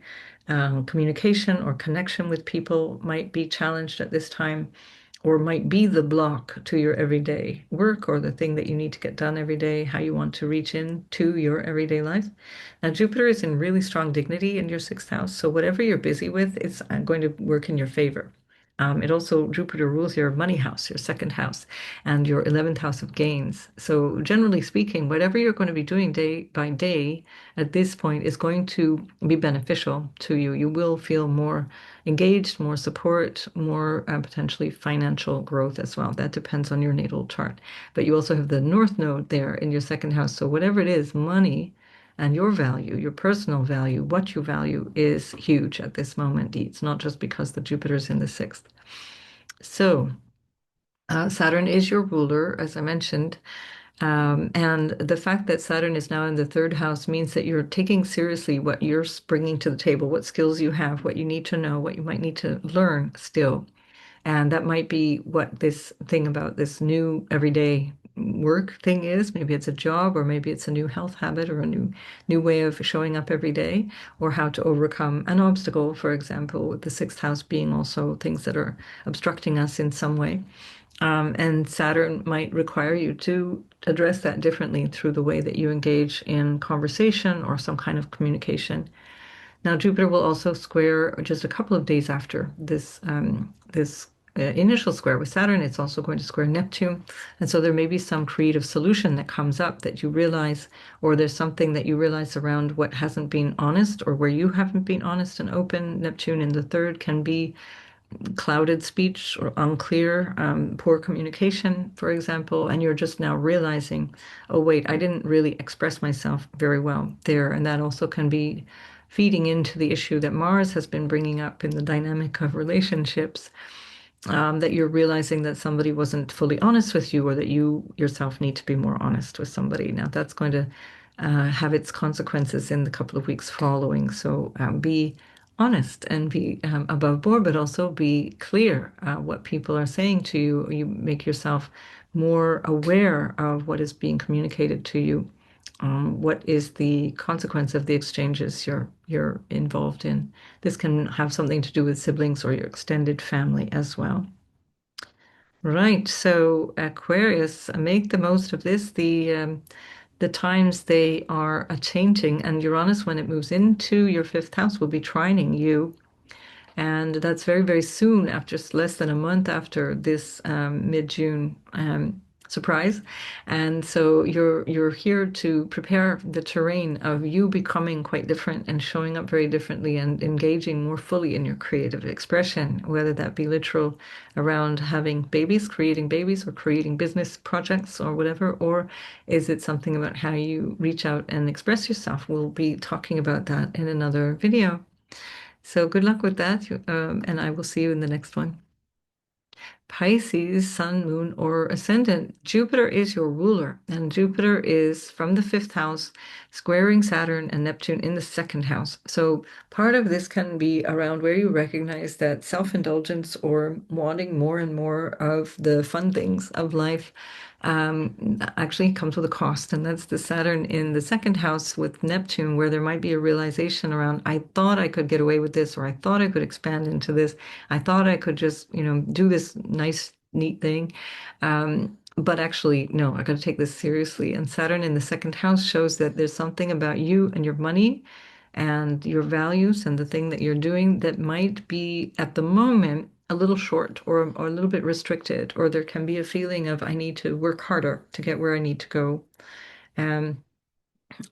Communication or connection with people might be challenged at this time, or might be the block to your everyday work or the thing that you need to get done every day, how you want to reach into your everyday life. Now, Jupiter is in really strong dignity in your sixth house, so whatever you're busy with is going to work in your favor. It also, Jupiter rules your money house, your second house, and your 11th house of gains. So generally speaking, whatever you're going to be doing day by day at this point is going to be beneficial to you. You will feel more engaged, more support, more potentially financial growth as well. That depends on your natal chart. But you also have the North Node there in your second house. So whatever it is, money and your value, your personal value, what you value is huge at this moment. It's not just because the Jupiter's in the sixth. So Saturn is your ruler, as I mentioned. And the fact that Saturn is now in the third house means that you're taking seriously what you're bringing to the table, what skills you have, what you need to know, what you might need to learn still. And that might be what this thing about this new everyday work thing is. Maybe it's a job, or maybe it's a new health habit, or a new way of showing up every day, or how to overcome an obstacle, for example, with the sixth house being also things that are obstructing us in some way. And Saturn might require you to address that differently through the way that you engage in conversation or some kind of communication. Now, Jupiter will also square just a couple of days after this initial square with Saturn. It's also going to square Neptune, and so there may be some creative solution that comes up that you realize, or there's something that you realize around what hasn't been honest, or where you haven't been honest and open. Neptune in the third can be clouded speech or unclear, poor communication, for example, and you're just now realizing, oh, wait, I didn't really express myself very well there. And that also can be feeding into the issue that Mars has been bringing up in the dynamic of relationships, that you're realizing that somebody wasn't fully honest with you, or that you yourself need to be more honest with somebody. Now, that's going to have its consequences in the couple of weeks following. So be honest and be above board, but also be clear what people are saying to you. You make yourself more aware of what is being communicated to you. What is the consequence of the exchanges you're involved in? This can have something to do with siblings or your extended family as well. Right, so Aquarius, make the most of this. The times they are a changing, and Uranus, when it moves into your fifth house, will be trining you. And that's very, very soon, after just less than a month after this mid-June surprise. And so you're here to prepare the terrain of you becoming quite different and showing up very differently and engaging more fully in your creative expression, whether that be literal around having babies, creating babies, or creating business projects or whatever, or is it something about how you reach out and express yourself? We'll be talking about that in another video. So good luck with that, and I will see you in the next one. Pisces, sun, moon, or ascendant. Jupiter is your ruler, and Jupiter is from the fifth house, squaring Saturn and Neptune in the second house. So part of this can be around where you recognize that self-indulgence or wanting more and more of the fun things of life actually comes with a cost, and that's the Saturn in the second house with Neptune, where there might be a realization around, I thought I could get away with this, or I thought I could expand into this. I thought I could just, do this nice, neat thing. But actually, no, I got to take this seriously. And Saturn in the second house shows that there's something about you and your money and your values and the thing that you're doing that might be at the moment a little short or a little bit restricted, or there can be a feeling of I need to work harder to get where I need to go. Um,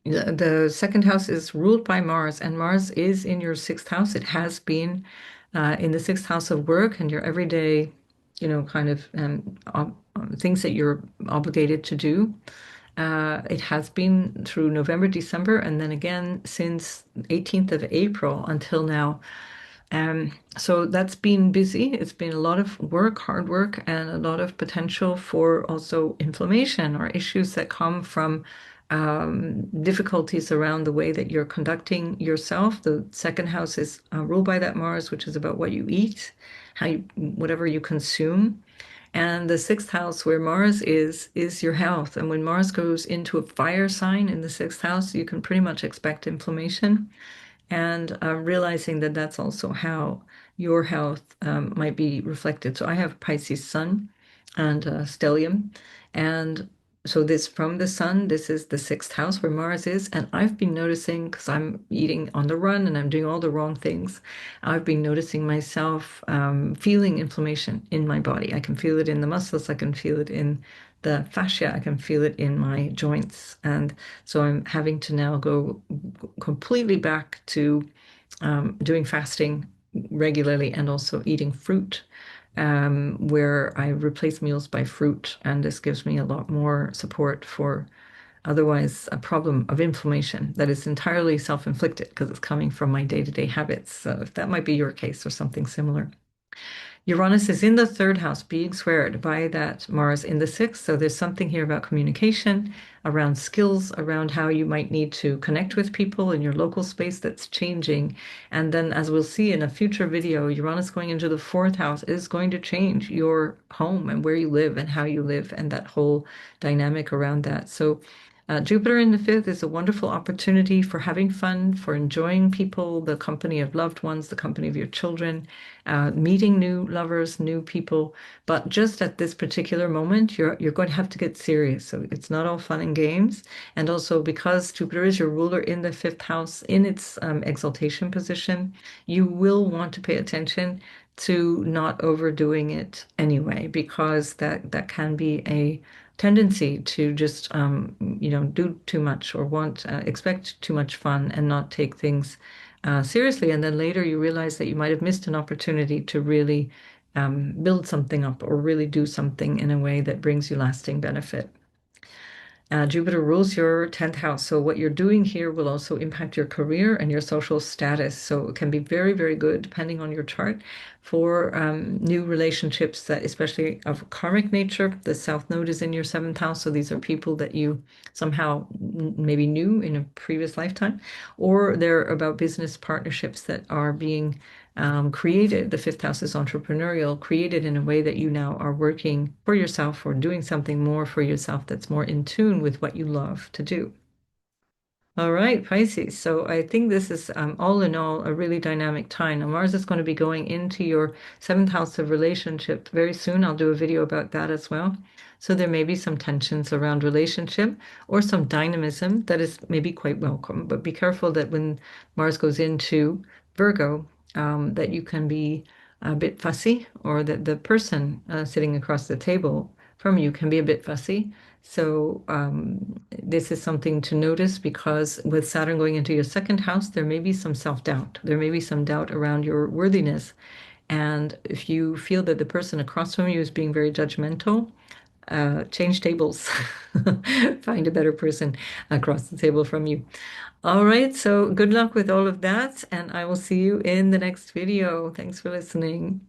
the second house is ruled by Mars, and Mars is in your sixth house. It has been in the sixth house of work and your everyday, kind of things that you're obligated to do. It has been through November, December, and then again since 18th of April until now. So that's been busy. It's been a lot of work, hard work, and a lot of potential for also inflammation or issues that come from difficulties around the way that you're conducting yourself. The second house is ruled by that Mars, which is about what you eat, whatever you consume. And the sixth house, where Mars is your health. And when Mars goes into a fire sign in the sixth house, you can pretty much expect inflammation and realizing that that's also how your health might be reflected. So I have Pisces Sun and stellium, and so this from the Sun, this is the sixth house where Mars is, and I've been noticing because I'm eating on the run and I'm doing all the wrong things. I've been noticing myself feeling inflammation in my body. I can feel it in the muscles, I can feel it in the fascia, I can feel it in my joints, and so I'm having to now go completely back to doing fasting regularly and also eating fruit, where I replace meals by fruit. And this gives me a lot more support for otherwise a problem of inflammation that is entirely self-inflicted because it's coming from my day-to-day habits. So if that might be your case or something similar. Uranus is in the third house, being squared by that Mars in the sixth. So there's something here about communication, around skills, around how you might need to connect with people in your local space that's changing. And then, as we'll see in a future video, Uranus going into the fourth house is going to change your home and where you live and how you live and that whole dynamic around that. So Jupiter in the fifth is a wonderful opportunity for having fun, for enjoying people, the company of loved ones, the company of your children, meeting new lovers, new people. But just at this particular moment, you're going to have to get serious. So it's not all fun and games. And also because Jupiter is your ruler in the fifth house, in its exaltation position, you will want to pay attention to not overdoing it anyway, because that can be a tendency to just do too much or expect too much fun and not take things seriously. And then later you realize that you might have missed an opportunity to really build something up or really do something in a way that brings you lasting benefit. Jupiter rules your 10th house. So what you're doing here will also impact your career and your social status. So it can be very, very good, depending on your chart, for new relationships that, especially of karmic nature. The South Node is in your 7th house. So these are people that you somehow maybe knew in a previous lifetime, or they're about business partnerships that are being created. The fifth house is entrepreneurial, created in a way that you now are working for yourself or doing something more for yourself that's more in tune with what you love to do. All right, Pisces. So I think this is all in all a really dynamic time. Now, Mars is going to be going into your seventh house of relationship very soon. I'll do a video about that as well. So there may be some tensions around relationship or some dynamism that is maybe quite welcome. But be careful that when Mars goes into Virgo, that you can be a bit fussy, or that the person sitting across the table from you can be a bit fussy. So this is something to notice, because with Saturn going into your second house, there may be some self-doubt. There may be some doubt around your worthiness. And if you feel that the person across from you is being very judgmental, change tables. Find a better person across the table from you. All right, so good luck with all of that, and I will see you in the next video. Thanks for listening.